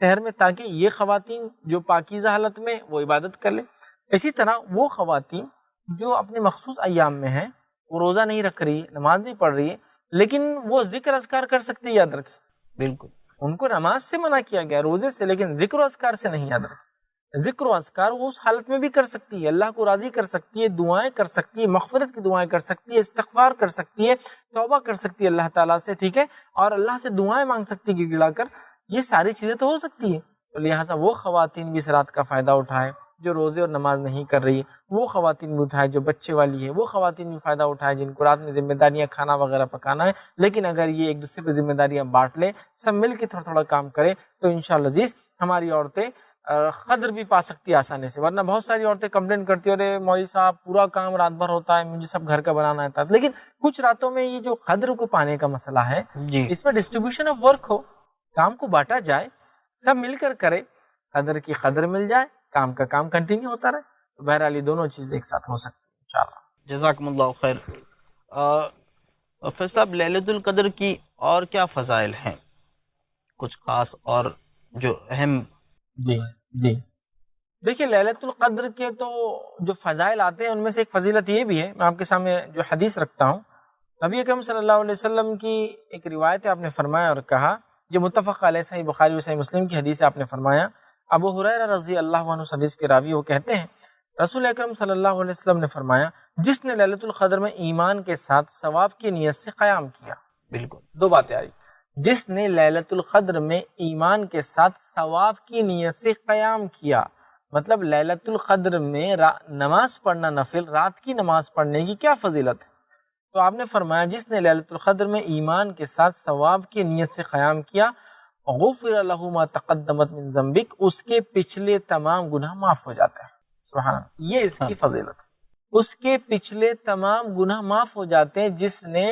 شہر میں، تاکہ یہ خواتین جو پاکیزہ حالت میں وہ عبادت کر لیں. اسی طرح وہ خواتین جو اپنے مخصوص ایام میں ہیں، وہ روزہ نہیں رکھ رہی، نماز نہیں پڑھ رہی ہے، لیکن وہ ذکر اذکار کر سکتی ہے، یاد رکھیں بالکل. ان کو نماز سے منع کیا گیا، روزے سے، لیکن ذکر و اذکار سے نہیں. یاد رکھیں ذکر و اذکار وہ اس حالت میں بھی کر سکتی ہے، اللہ کو راضی کر سکتی ہے، دعائیں کر سکتی ہے، مغفرت کی دعائیں کر سکتی ہے، استغفار کر سکتی ہے، توبہ کر سکتی ہے اللہ تعالیٰ سے، ٹھیک ہے، اور اللہ سے دعائیں مانگ سکتی ہے گڑ گڑا کر. یہ ساری چیزیں تو ہو سکتی ہے. تو لہٰذا وہ خواتین بھی اس رات کا فائدہ اٹھائے جو روزے اور نماز نہیں کر رہی ہے، وہ خواتین بھی اٹھائے جو بچے والی ہے، وہ خواتین بھی فائدہ اٹھائے جن کو رات میں ذمہ داریاں کھانا وغیرہ پکانا ہے. لیکن اگر یہ ایک دوسرے پہ ذمہ داریاں بانٹ لے، سب مل کے تھوڑا تھوڑا کام کرے، تو انشاءاللہ عزیز ہماری عورتیں قدر بھی پا سکتی ہے آسانی سے. ورنہ بہت ساری عورتیں کمپلین کرتی ہیں، ارے مولوی صاحب پورا کام رات بھر ہوتا ہے، مجھے سب گھر کا بنانا ہے. لیکن کچھ راتوں میں یہ جو قدر کو پانے کا مسئلہ ہے، جی اس میں ڈسٹریبیوشن آف ورک ہو، کام کو بانٹا جائے، سب مل کر کرے، قدر کی قدر مل جائے، کام کا کام کنٹینیو ہوتا رہے، تو بہرحال یہ دونوں چیزیں ایک ساتھ ہو سکتی ہیں انشاءاللہ. جزاکم اللہ خیر. حافظ صاحب للیلۃ القدر کی اور کیا فضائل ہیں، کچھ خاص اور جو اہم؟ جی جی دیکھیے للیلۃ القدر کے تو جو فضائل آتے ہیں ان میں سے ایک فضیلت یہ بھی ہے، میں آپ کے سامنے جو حدیث رکھتا ہوں، نبی اکرم صلی اللہ علیہ وسلم کی ایک روایت ہے، آپ نے فرمایا اور کہا، جو متفق علیہ صحیح بخاری و صحیح مسلم کی حدیث ہے، آپ نے فرمایا، ابو ہریرہ رضی اللہ عنہ حدیث کے راوی وہ کہتے ہیں، رسول اکرم صلی اللہ علیہ وسلم نے فرمایا، جس نے للیلۃ القدر میں ایمان کے ساتھ ثواب کی نیت سے قیام کیا. بالکل دو باتیں آئی، جس نے للیلۃ القدر میں ایمان کے ساتھ ثواب کی نیت سے قیام کیا، مطلب للیلۃ القدر میں نماز پڑھنا نفل، رات کی نماز پڑھنے کی کیا فضیلت ہے؟ تو آپ نے فرمایا جس نے للیلۃ القدر میں ایمان کے ساتھ ثواب کی نیت سے قیام کیا، غفر لہ ما تقدمت من ذنبک، اس کے پچھلے تمام گناہ معاف ہو جاتے ہیں. سبحان اللہ، یہ اس کی فضیلت ہے، اس کے پچھلے تمام گناہ معاف ہو جاتے ہیں. جس نے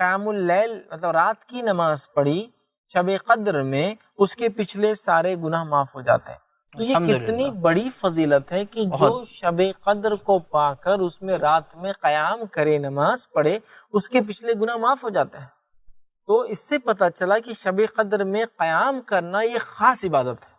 قیام اللیل مطلب رات کی نماز پڑھی شب قدر میں، اس کے پچھلے سارے گناہ معاف ہو جاتے ہیں. تو یہ کتنی بڑی فضیلت ہے کہ جو شب قدر کو پا کر اس میں رات میں قیام کرے، نماز پڑھے، اس کے پچھلے گناہ معاف ہو جاتے ہیں. تو اس سے پتہ چلا کہ شب قدر میں قیام کرنا یہ خاص عبادت ہے،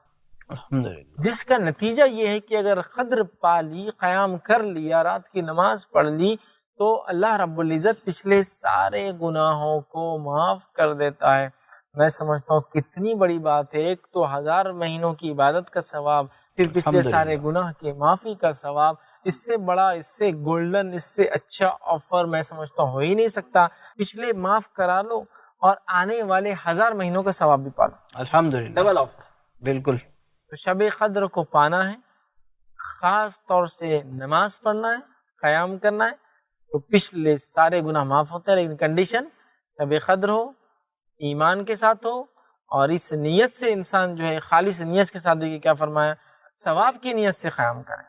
الحمدللہ، جس کا نتیجہ یہ ہے کہ اگر قدر پا لی، قیام کر لیا، رات کی نماز پڑھ لی، تو اللہ رب العزت پچھلے سارے گناہوں کو معاف کر دیتا ہے. میں سمجھتا ہوں کتنی بڑی بات ہے، ایک تو 1000 مہینوں کی عبادت کا ثواب، پھر پچھلے سارے گناہ کے معافی کا ثواب. اس سے بڑا، اس سے گولڈن، اس سے اچھا آفر میں سمجھتا ہوں ہو ہی نہیں سکتا. پچھلے معاف کرا لو اور آنے والے 1000 مہینوں کا ثواب بھی پا لو، الحمدللہ، ڈبل آفر. بالکل. تو شب قدر کو پانا ہے، خاص طور سے نماز پڑھنا ہے، قیام کرنا ہے، تو پچھلے سارے گناہ معاف ہوتے ہیں. لیکن کنڈیشن شب قدر ہو، ایمان کے ساتھ ہو، اور اس نیت سے انسان جو ہے خالص نیت کے ساتھ، دیکھیے کیا فرمایا، ثواب کی نیت سے قیام کرے.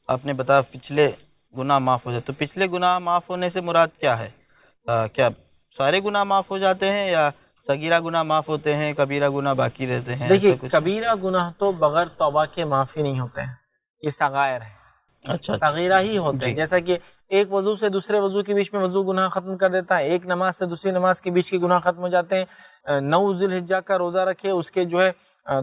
آپ نے بتایا پچھلے گناہ معاف ہو جاتے، تو پچھلے گناہ معاف ہونے سے مراد کیا ہے؟ کیا سارے گناہ معاف ہو جاتے ہیں، یا صغیرہ گناہ معاف ہوتے ہیں، کبیرہ گناہ باقی رہتے ہیں؟ دیکھیے ایسا کچھ؟ کبیرہ گناہ تو بغیر توبہ کے معافی نہیں ہوتے ہیں، یہ صغائر ہے، اچھا صغیرہ ہی ہوتے ہیں. جی. جیسا کہ ایک وضو سے دوسرے وضو کے بیچ میں وضو گناہ ختم کر دیتا ہے، ایک نماز سے دوسری نماز کے بیچ کے گناہ ختم ہو جاتے ہیں. 9 ذی الحجہ کا روزہ رکھے، اس کے جو ہے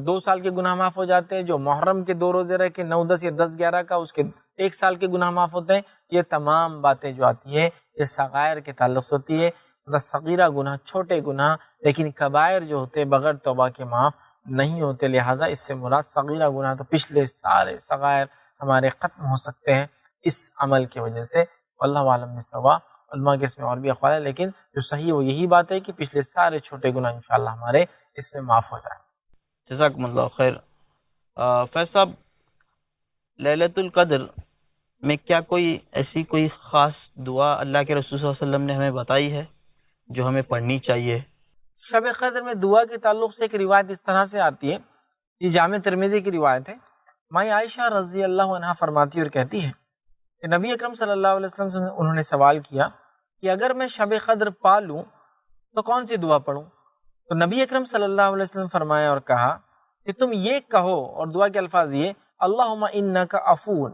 2 سال کے گناہ معاف ہو جاتے ہیں. جو محرم کے 2 روزے رکھے 9 10 یا 10 11 کا، اس کے 1 سال کے گناہ معاف ہوتے ہیں. یہ تمام باتیں جو آتی ہے یہ صغائر کے تعلق سے ہوتی ہے. مطلب صغیرہ گناہ، چھوٹے گناہ، لیکن کبائر جو ہوتے بغیر توبہ کے معاف نہیں ہوتے، لہٰذا اس سے مراد صغیرہ گناہ تو پچھلے سارے صغائر ہمارے ختم ہو سکتے ہیں اس عمل کی وجہ سے۔ واللہ عالم بالصواب، علماء کے اس میں اور بھی اقوال ہے، لیکن جو صحیح وہ یہی بات ہے کہ پچھلے سارے چھوٹے گناہ انشاءاللہ ہمارے اس میں معاف ہو جائیں۔ جزاکم اللہ خیر۔ فیض صاحب، لیلۃ القدر میں کیا کوئی ایسی کوئی خاص دعا اللہ کے رسول صلی اللہ علیہ وسلم نے ہمیں بتائی ہے جو ہمیں پڑھنی چاہیے؟ شب قدر میں دعا کے تعلق سے ایک روایت اس طرح سے آتی ہے، یہ جامع ترمذی کی روایت ہے۔ مائی عائشہ رضی اللہ عنہا فرماتی اور کہتی ہے کہ نبی اکرم صلی اللہ علیہ وسلم سے انہوں نے سوال کیا کہ اگر میں شب قدر پا لوں تو کون سی دعا پڑھوں؟ تو نبی اکرم صلی اللہ علیہ وسلم فرمایا اور کہا کہ تم یہ کہو، اور دعا کے الفاظ یہ، اللہم انک عفون،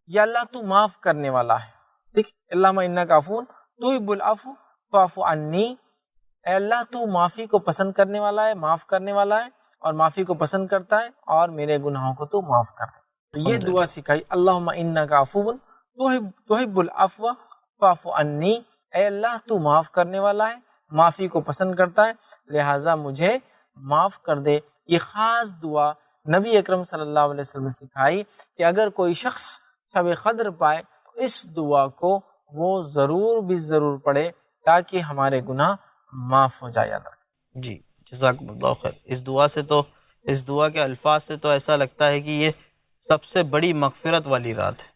یا اللہ تو معاف کرنے والا ہے، ٹھیک، اللہم انک عفون تحب العفو فاعف عنی، اے اللہ تو معافی کو پسند کرنے والا ہے، معاف کرنے والا ہے، اور معافی کو پسند کرتا ہے، اور میرے گناہوں کو تو معاف کر دے۔ تو یہ دعا سکھائی، اللہم انک عفون تحب العفو فاعف عنی، اے اللہ تو معاف کرنے والا ہے، معافی کو پسند کرتا ہے، لہٰذا مجھے معاف کر دے۔ یہ خاص دعا نبی اکرم صلی اللہ علیہ وسلم نے سکھائی کہ اگر کوئی شخص شب قدر پائے تو اس دعا کو وہ ضرور بھی ضرور پڑھے تاکہ ہمارے گناہ معاف ہو جائے۔ یاد رکھیں۔ جی جزاکم اللہ خیر۔ اس دعا کے الفاظ سے تو ایسا لگتا ہے کہ یہ سب سے بڑی مغفرت والی رات ہے،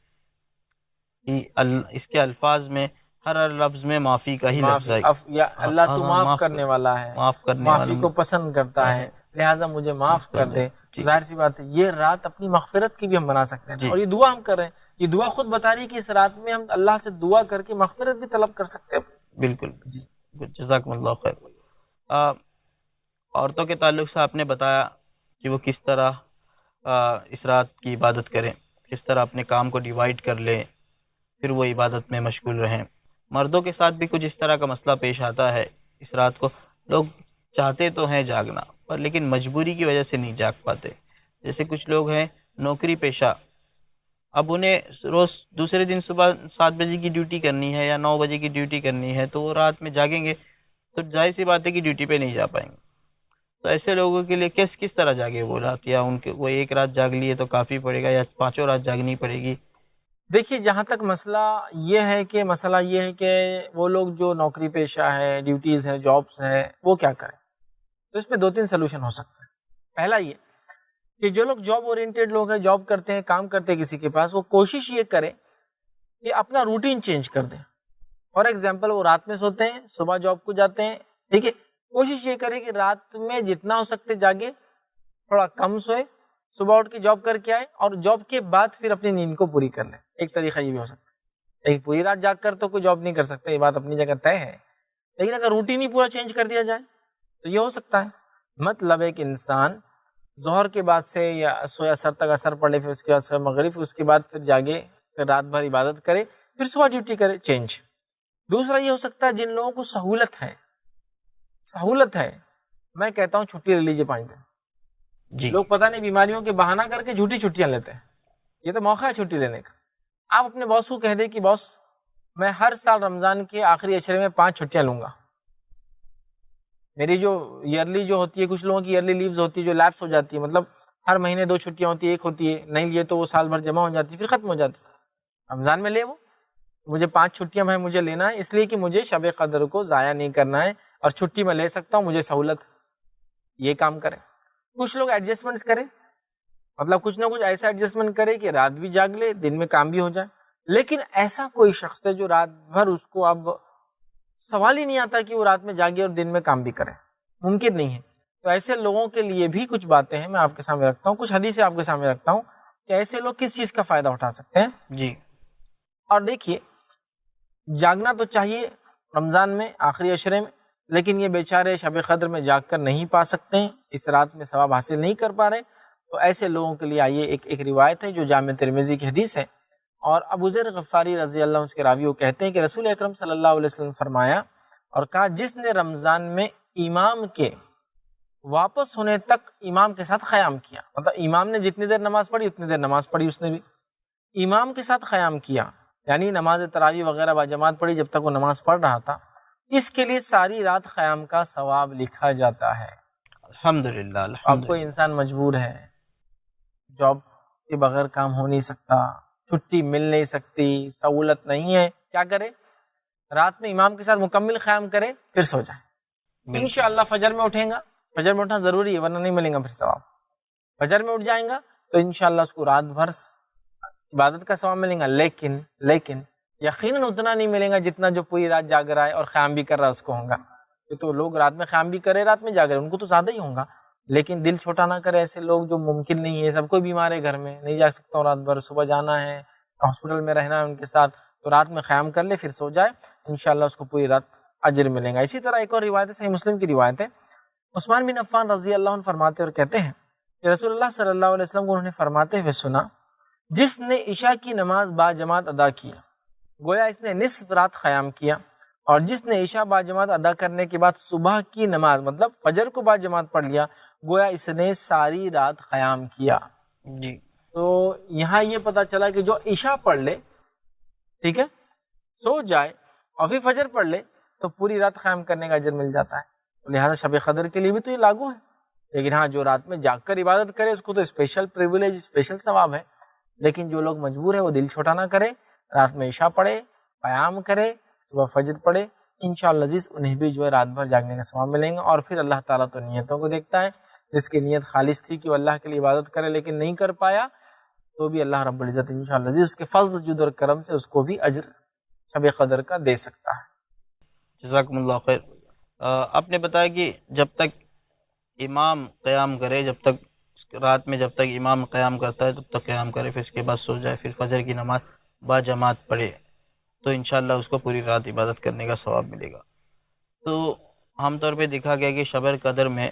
اس کے الفاظ میں ہر لفظ میں معافی کا ہی لفظ ہے۔ یا اللہ تو معاف کرنے والا ہے، معافی کو پسند کرتا ہے، لہٰذا مجھے معاف کر دے۔ ظاہر سی بات ہے یہ رات اپنی مغفرت کی بھی ہم بنا سکتے ہیں، اور یہ دعا ہم کر رہے ہیں، یہ دعا خود بتا رہی ہے کہ اس رات میں ہم اللہ سے دعا کر کے مغفرت بھی طلب کر سکتے ہیں۔ بالکل جی جزاکم اللہ خیر۔ عورتوں کے تعلق سے آپ نے بتایا کہ وہ کس طرح اس رات کی عبادت کریں، کس طرح اپنے کام کو ڈیوائیڈ کر لیں، پھر وہ عبادت میں مشغول رہیں۔ مردوں کے ساتھ بھی کچھ اس طرح کا مسئلہ پیش آتا ہے، اس رات کو لوگ چاہتے تو ہیں جاگنا پر لیکن مجبوری کی وجہ سے نہیں جاگ پاتے۔ جیسے کچھ لوگ ہیں نوکری پیشہ، اب انہیں روز دوسرے دن صبح 7 بجے کی ڈیوٹی کرنی ہے یا 9 بجے کی ڈیوٹی کرنی ہے، تو وہ رات میں جاگیں گے تو ظاہر سی بات ہے کہ ڈیوٹی پہ نہیں جا پائیں گے۔ تو ایسے لوگوں کے لیے کس طرح جاگے وہ رات، یا ان کے وہ ایک رات جاگ لیے تو کافی پڑے گا یا 5 رات جاگنی پڑے گی؟ دیکھیے، جہاں تک مسئلہ یہ ہے کہ وہ لوگ جو نوکری پیشہ ہے، ڈیوٹیز ہے، جابس ہے، وہ کیا کریں؟ تو اس میں 2-3 سلوشن ہو سکتے ہیں۔ پہلا یہ کہ جو لوگ جاب اورینٹیڈ لوگ ہیں، جاب کرتے ہیں، کام کرتے ہیں کسی کے پاس، وہ کوشش یہ کریں کہ اپنا روٹین چینج کر دیں۔ فار ایگزامپل، وہ رات میں سوتے ہیں، صبح جاب کو جاتے ہیں، ٹھیک ہے، کوشش یہ کریں کہ رات میں جتنا ہو سکتے جاگے، تھوڑا کم سوئے، صبح اٹھ کے جاب کر کے آئے، اور جاب کے بعد پھر اپنی نیند کو پوری کر لیں۔ ایک طریقہ یہ بھی ہو سکتا ہے، لیکن پوری رات جاگ کر تو کوئی جاب نہیں کر سکتا، یہ بات اپنی جگہ طے ہے، لیکن اگر روٹین ہی پورا چینج کر دیا جائے تو یہ ہو سکتا ہے۔ مطلب ایک انسان ظہر کے بعد سے یا سویا اثر تک اثر پڑے، پھر اس کے بعد سویا مغرب، پھر اس کے بعد پھر جاگے، پھر رات بھر عبادت کرے، پھر صبح ڈیوٹی کرے، چینج۔ دوسرا یہ ہو سکتا ہے جن لوگوں کو سہولت ہے، میں کہتا ہوں چھٹی لے لیجیے 5 دن۔ جی لوگ پتہ نہیں بیماریوں کے بہانہ کر کے جھوٹی چھٹیاں لیتے ہیں، یہ تو موقع ہے چھٹی لینے کا۔ آپ اپنے باس کو کہہ دیں کہ باس، میں ہر سال رمضان کے آخری عشرے میں 5 چھٹیاں لوں گا۔ میری جو ایئرلی جو ہوتی ہے، کچھ لوگوں کی ایئرلی لیوز ہوتی ہے جو لیپس ہو جاتی ہے، مطلب ہر مہینے 2 چھٹیاں ہوتی ہے، ایک ہوتی ہے، نہیں لیے تو وہ سال بھر جمع ہو جاتی ہے، پھر ختم ہو جاتی ہے۔ رمضان میں لے وہ، مجھے 5 چھٹیاں میں مجھے لینا ہے، اس لیے کہ مجھے شب قدر کو ضائع نہیں کرنا ہے، اور چھٹی میں لے سکتا ہوں، مجھے سہولت ہے، یہ کام کریں۔ کچھ لوگ ایڈجسٹمنٹس کریں، مطلب کچھ نہ کچھ ایسا ایڈجسٹمنٹ کرے کہ رات بھی جاگ لے، دن میں کام بھی ہو جائے۔ لیکن ایسا کوئی شخص ہے جو رات بھر اس کو اب سوال ہی نہیں آتا کہ وہ رات میں جاگے اور دن میں کام بھی کرے، ممکن نہیں ہے۔ تو ایسے لوگوں کے لیے بھی کچھ باتیں ہیں، میں آپ کے سامنے رکھتا ہوں، کچھ حدیثیں آپ کے سامنے رکھتا ہوں کہ ایسے لوگ کس چیز کا فائدہ اٹھا سکتے ہیں۔ جی اور دیکھیے، جاگنا تو چاہیے رمضان میں آخری عشرے میں، لیکن یہ بیچارے شب قدر میں جاگ کر نہیں پا سکتے ہیں، اس رات میں ثواب حاصل نہیں کر پا رہے، تو ایسے لوگوں کے لیے آئیے ایک روایت ہے جو جامع ترمذی کی حدیث ہے، اور ابو ذر غفاری رضی اللہ عنہ اس کے راوی وہ کہتے ہیں کہ رسول اکرم صلی اللہ علیہ وسلم فرمایا اور کہا، جس نے رمضان میں امام کے واپس ہونے تک امام کے ساتھ قیام کیا، مطلب امام نے جتنی دیر نماز پڑھی اتنی دیر نماز پڑھی، اس نے بھی امام کے ساتھ قیام کیا، یعنی نماز تراویح وغیرہ باجماعت پڑھی جب تک وہ نماز پڑھ رہا تھا، اس کے لیے ساری رات قیام کا ثواب لکھا جاتا ہے۔ الحمدللہ اب الحمدللہ۔ کوئی انسان مجبور ہے، جاب کے بغیر کام ہو نہیں سکتا، چھٹی مل نہیں سکتی، سہولت نہیں ہے، کیا کرے؟ رات میں امام کے ساتھ مکمل قیام کرے، پھر سو جائے۔ انشاءاللہ فجر میں اٹھیں گا، فجر میں اٹھنا ضروری ہے ورنہ نہیں ملیں گا پھر ثواب۔ فجر میں اٹھ جائیں گا تو انشاءاللہ اس کو رات بھر عبادت کا ثواب ملے گا، لیکن یقیناً اتنا نہیں ملے گا جتنا جو پوری رات جاگ رہا ہے اور قیام بھی کر رہا ہے اس کو ہوگا۔ یہ تو لوگ رات میں قیام بھی کرے، رات میں جاگ رہے، ان کو تو زیادہ ہی ہوگا، لیکن دل چھوٹا نہ کرے ایسے لوگ جو ممکن نہیں ہے، سب کوئی بیمار ہے، گھر میں نہیں جاگ سکتا ہوں رات بھر، صبح جانا ہے، ہاسپٹل میں رہنا ہے ان کے ساتھ، تو رات میں قیام کر لے پھر سو جائے، انشاءاللہ اس کو پوری رات اجر ملے گا۔ اسی طرح ایک اور روایت ہے، صحیح مسلم کی روایت ہے، عثمان بن عفان رضی اللہ عنہ فرماتے اور کہتے ہیں کہ رسول اللہ صلی اللہ علیہ وسلم کو انہوں نے فرماتے ہوئے سنا، جس نے عشاء کی نماز با جماعت ادا کی گویا اس نے نصف رات قیام کیا، اور جس نے عشاء با جماعت ادا کرنے کے بعد صبح کی نماز مطلب فجر کو با جماعت پڑھ لیا گویا اس نے ساری رات قیام کیا۔ جی تو یہاں یہ پتا چلا کہ جو عشاء پڑھ لے، ٹھیک ہے، سو جائے اور پھر فجر پڑھ لے تو پوری رات قیام کرنے کا اجر مل جاتا ہے۔ لہٰذا شب قدر کے لیے بھی تو یہ لاگو ہے، لیکن ہاں جو رات میں جاگ کر عبادت کرے اس کو تو اسپیشل پریویلیج، اسپیشل ثواب ہے، لیکن جو لوگ مجبور ہے وہ دل چھوٹا نہ کرے، رات میں عشاء پڑھے، قیام کرے، صبح فجر پڑھے، انشاءاللہ عزیز انہیں بھی جو ہے رات بھر جاگنے کا ثواب ملیں گا۔ اور پھر اللہ تعالیٰ تو نیتوں کو دیکھتا ہے، جس کی نیت خالص تھی کہ وہ اللہ کے لیے عبادت کرے لیکن نہیں کر پایا، تو بھی اللہ رب العزت انشاءاللہ عزیز اس کے فضل جود اور کرم سے اس کو بھی اجر شب قدر کا دے سکتا ہے۔ جزاکم اللہ خیر۔ آپ نے بتایا کہ جب تک امام قیام کرے، جب تک رات میں جب تک امام قیام کرتا ہے تب تک قیام کرے، پھر اس کے بعد سو جائے، پھر فجر کی نماز با جماعت پڑھے تو انشاءاللہ اس کو پوری رات عبادت کرنے کا ثواب ملے گا۔ تو عام طور پہ دیکھا گیا کہ شب قدر میں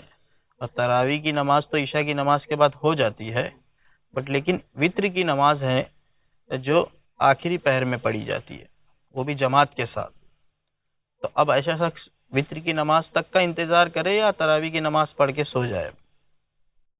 تراویح کی نماز تو عشاء کی نماز کے بعد ہو جاتی ہے، بٹ لیکن وطر کی نماز ہے جو آخری پہر میں پڑھی جاتی ہے، وہ بھی جماعت کے ساتھ۔ تو اب ایسا شخص وطر کی نماز تک کا انتظار کرے یا تراویح کی نماز پڑھ کے سو جائے؟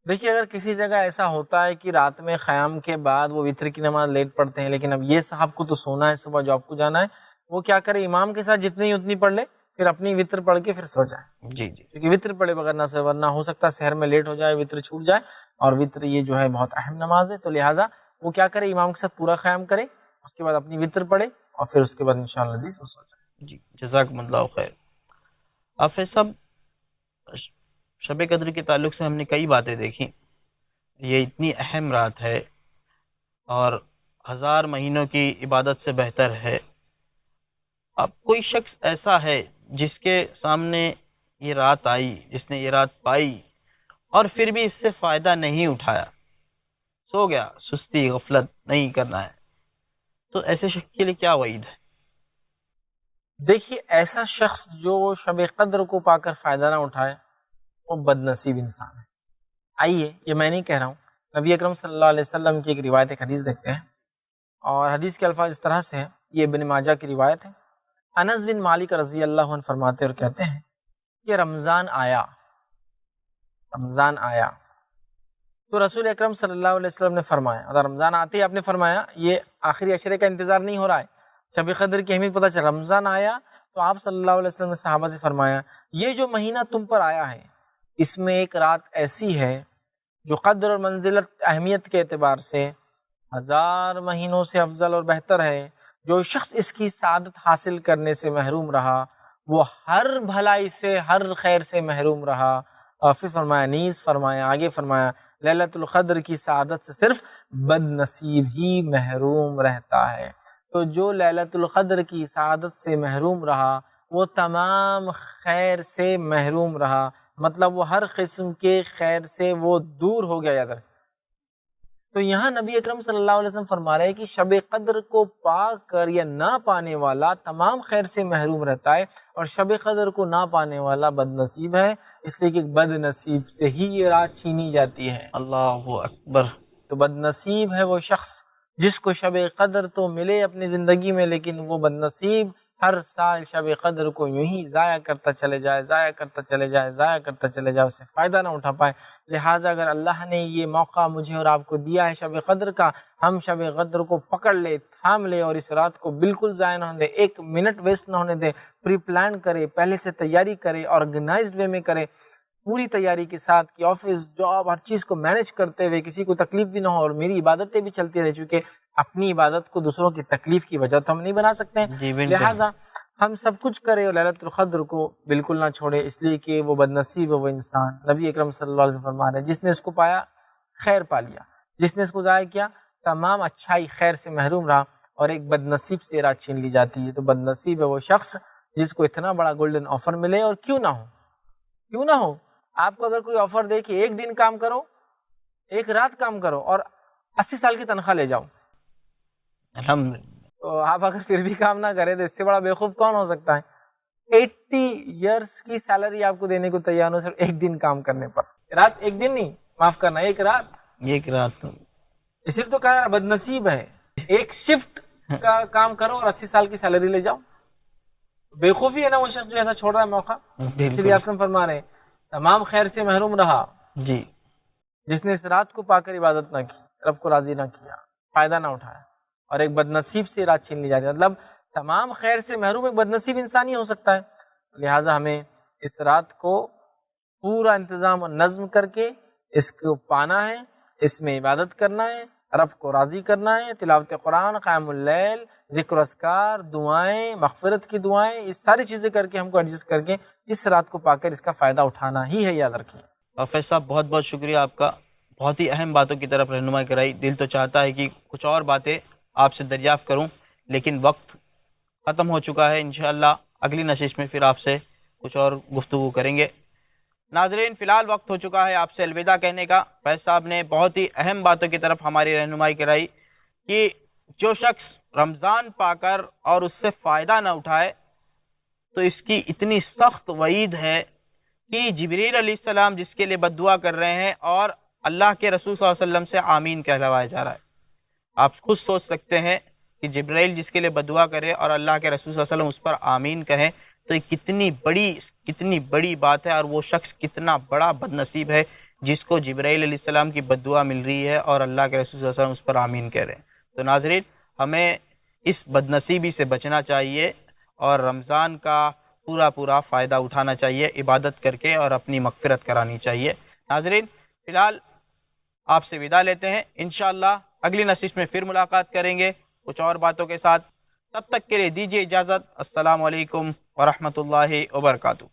دیکھیے اگر کسی جگہ ایسا ہوتا ہے کہ رات میں قیام کے بعد وہ وطر کی نماز لیٹ پڑھتے ہیں، لیکن اب یہ صاحب کو تو سونا ہے، صبح جاب کو جانا ہے، وہ کیا کرے، امام کے ساتھ جتنی اتنی پڑھ لے، پھر اپنی وطر پڑھ کے پھر سو جائے، جی جی کیونکہ وطر پڑھے بغیر نہ سوے، ورنہ ہو سکتا ہے سحر میں لیٹ ہو جائے، وطر چھوٹ جائے، اور وطر یہ جو ہے بہت اہم نماز ہے، تو لہٰذا وہ کیا کرے، امام کے ساتھ پورا قیام کرے، اس کے بعد اپنی وطر پڑھے اور پھر اس کے بعد انشاءاللہ عزیز وہ سو جائے۔ جی جزاکم اللہ خیر۔ آپ صاحب شب قدر کے تعلق سے ہم نے کئی باتیں دیکھی، یہ اتنی اہم رات ہے اور 1000 مہینوں کی عبادت سے بہتر ہے۔ اب کوئی شخص ایسا ہے جس کے سامنے یہ رات آئی، جس نے یہ رات پائی اور پھر بھی اس سے فائدہ نہیں اٹھایا، سو گیا، سستی غفلت نہیں کرنا ہے، تو ایسے شخص کے لیے کیا وعید ہے؟ دیکھیے ایسا شخص جو شب قدر کو پا کر فائدہ نہ اٹھائے وہ بد نصیب انسان ہے۔ آئیے، یہ میں نہیں کہہ رہا ہوں، نبی اکرم صلی اللہ علیہ وسلم کی ایک روایت، ایک حدیث دیکھتے ہیں، اور حدیث کے الفاظ اس طرح سے ہیں، یہ ابن ماجہ کی روایت ہے۔ انس بن مالک رضی اللہ عنہ فرماتے اور کہتے ہیں کہ رمضان آیا تو رسول اکرم صلی اللہ علیہ وسلم نے فرمایا، اور رمضان آتے ہی آپ نے فرمایا، یہ آخری عشرے کا انتظار نہیں ہو رہا ہے، شب قدر کی اہمیت پتہ چلا، رمضان آیا تو آپ صلی اللہ علیہ وسلم نے صحابہ سے فرمایا، یہ جو مہینہ تم پر آیا ہے اس میں ایک رات ایسی ہے جو قدر اور منزلت اہمیت کے اعتبار سے 1000 مہینوں سے افضل اور بہتر ہے۔ جو شخص اس کی سعادت حاصل کرنے سے محروم رہا وہ ہر بھلائی سے، ہر خیر سے محروم رہا۔ اور پھر فرمایا، نیز فرمایا، آگے فرمایا، لیلۃ القدر کی سعادت سے صرف بد نصیب ہی محروم رہتا ہے۔ تو جو لیلۃ القدر کی سعادت سے محروم رہا وہ تمام خیر سے محروم رہا، مطلب وہ ہر قسم کے خیر سے وہ دور ہو گیا۔ یاد رکھ، تو یہاں نبی اکرم صلی اللہ علیہ وسلم فرما رہے ہیں کہ شب قدر کو پا کر یا نہ پانے والا تمام خیر سے محروم رہتا ہے، اور شب قدر کو نہ پانے والا بد نصیب ہے، اس لیے کہ بد نصیب سے ہی یہ رات چھینی جاتی ہے۔ اللہ اکبر۔ تو بد نصیب ہے وہ شخص جس کو شب قدر تو ملے اپنی زندگی میں، لیکن وہ بد نصیب ہر سال شب قدر کو یوں ہی ضائع کرتا چلے جائے، ضائع کرتا چلے جائے، ضائع کرتا چلے جائے، اس سے فائدہ نہ اٹھا پائے۔ لہٰذا اگر اللہ نے یہ موقع مجھے اور آپ کو دیا ہے شب قدر کا، ہم شب قدر کو پکڑ لے، تھام لے، اور اس رات کو بالکل ضائع نہ ہونے دے، ایک منٹ ویسٹ نہ ہونے دے، پری پلان کرے، پہلے سے تیاری کرے، آرگنائزڈ وے میں کرے، پوری تیاری کے ساتھ کہ آفس جاب ہر چیز کو مینج کرتے ہوئے کسی کو تکلیف بھی نہ ہو، اور میری عبادتیں بھی چلتی رہ، چونکہ اپنی عبادت کو دوسروں کی تکلیف کی وجہ تو ہم نہیں بنا سکتے ہیں، جی بالکل۔ لہٰذا ہم سب کچھ کرے اور لیلۃ القدر کو بالکل نہ چھوڑے، اس لیے کہ وہ بد نصیب ہے وہ انسان۔ نبی اکرم صلی اللہ علیہ وسلم فرما رہے ہیں جس نے اس کو پایا خیر پا لیا، جس نے اس کو ضائع کیا تمام اچھائی خیر سے محروم رہا، اور ایک بد نصیب سے رات چھین لی جاتی ہے۔ تو بد نصیب ہے وہ شخص جس کو اتنا بڑا گولڈن آفر ملے، اور کیوں نہ ہو آپ کو اگر کوئی آفر دے کہ ایک دن کام کرو، ایک رات کام کرو اور 80 سال کی تنخواہ لے جاؤ، الحمدللہ۔ تو آپ اگر پھر بھی کام نہ کریں تو اس سے بڑا بیوقوف کون ہو سکتا ہے؟ 80 ایئرس کی سیلری آپ کو دینے کو تیار ہو، صرف ایک دن کام کرنے پر، رات ایک دن نہیں، معاف کرنا، ایک رات، ایک رات تو اس لیے تو کہا بد نصیب ہے، ایک شفٹ کا کام کرو اور 80 سال کی سیلری لے جاؤ۔ بیوقوفی ہے نا وہ شخص جو ایسا چھوڑ رہا ہے موقع، اس لیے آپ فرما رہے ہیں تمام خیر سے محروم رہا جی، جس نے اس رات کو پا کر عبادت نہ کی، رب کو راضی نہ کیا، فائدہ نہ اٹھایا، اور ایک بد نصیب سے رات چھین لی جاتی ہے۔ مطلب تمام خیر سے محروم ایک بد نصیب انسان ہی ہو سکتا ہے۔ لہٰذا ہمیں اس رات کو پورا انتظام و نظم کر کے اس کو پانا ہے، اس میں عبادت کرنا ہے، رب کو راضی کرنا ہے، تلاوت قرآن، قیام اللیل، ذکر و اذکار، دعائیں، مغفرت کی دعائیں، یہ ساری چیزیں کر کے ہم کو ایڈجسٹ کر کے اس رات کو پا کر اس کا فائدہ اٹھانا ہی ہے، یاد رکھیے۔ حافظ صاحب بہت بہت شکریہ آپ کا، بہت ہی اہم باتوں کی طرف رہنمائی کرائی۔ دل تو چاہتا ہے کہ کچھ اور باتیں آپ سے دریافت کروں، لیکن وقت ختم ہو چکا ہے۔ انشاءاللہ اگلی نشست میں پھر آپ سے کچھ اور گفتگو کریں گے۔ ناظرین، فی الحال وقت ہو چکا ہے آپ سے الوداع کہنے کا۔ فیض صاحب نے بہت ہی اہم باتوں کی طرف ہماری رہنمائی کرائی کہ جو شخص رمضان پا کر اور اس سے فائدہ نہ اٹھائے تو اس کی اتنی سخت وعید ہے کہ جبریل علیہ السلام جس کے لیے بد دعا کر رہے ہیں اور اللہ کے رسول صلی اللہ علیہ وسلم سے آمین کہلوایا جا رہا ہے۔ آپ خود سوچ سکتے ہیں کہ جبرائیل جس کے لیے بد دعا کرے اور اللہ کے رسول صلی اللہ علیہ وسلم اس پر آمین کہیں تو یہ کتنی بڑی بات ہے، اور وہ شخص کتنا بڑا بد نصیب ہے جس کو جبرائیل علیہ السلام کی بد دعا مل رہی ہے اور اللہ کے رسول صلی اللہ علیہ وسلم اس پر آمین کہہ رہے ہیں۔ تو ناظرین، ہمیں اس بد نصیبی سے بچنا چاہیے اور رمضان کا پورا فائدہ اٹھانا چاہیے، عبادت کر کے اور اپنی مغفرت کرانی چاہیے۔ ناظرین، فی الحال آپ سے وداع لیتے ہیں، انشاءاللہ اگلی نشست میں پھر ملاقات کریں گے کچھ اور باتوں کے ساتھ۔ تب تک کے لیے دیجیے اجازت۔ السلام علیکم ورحمۃ اللہ وبرکاتہ۔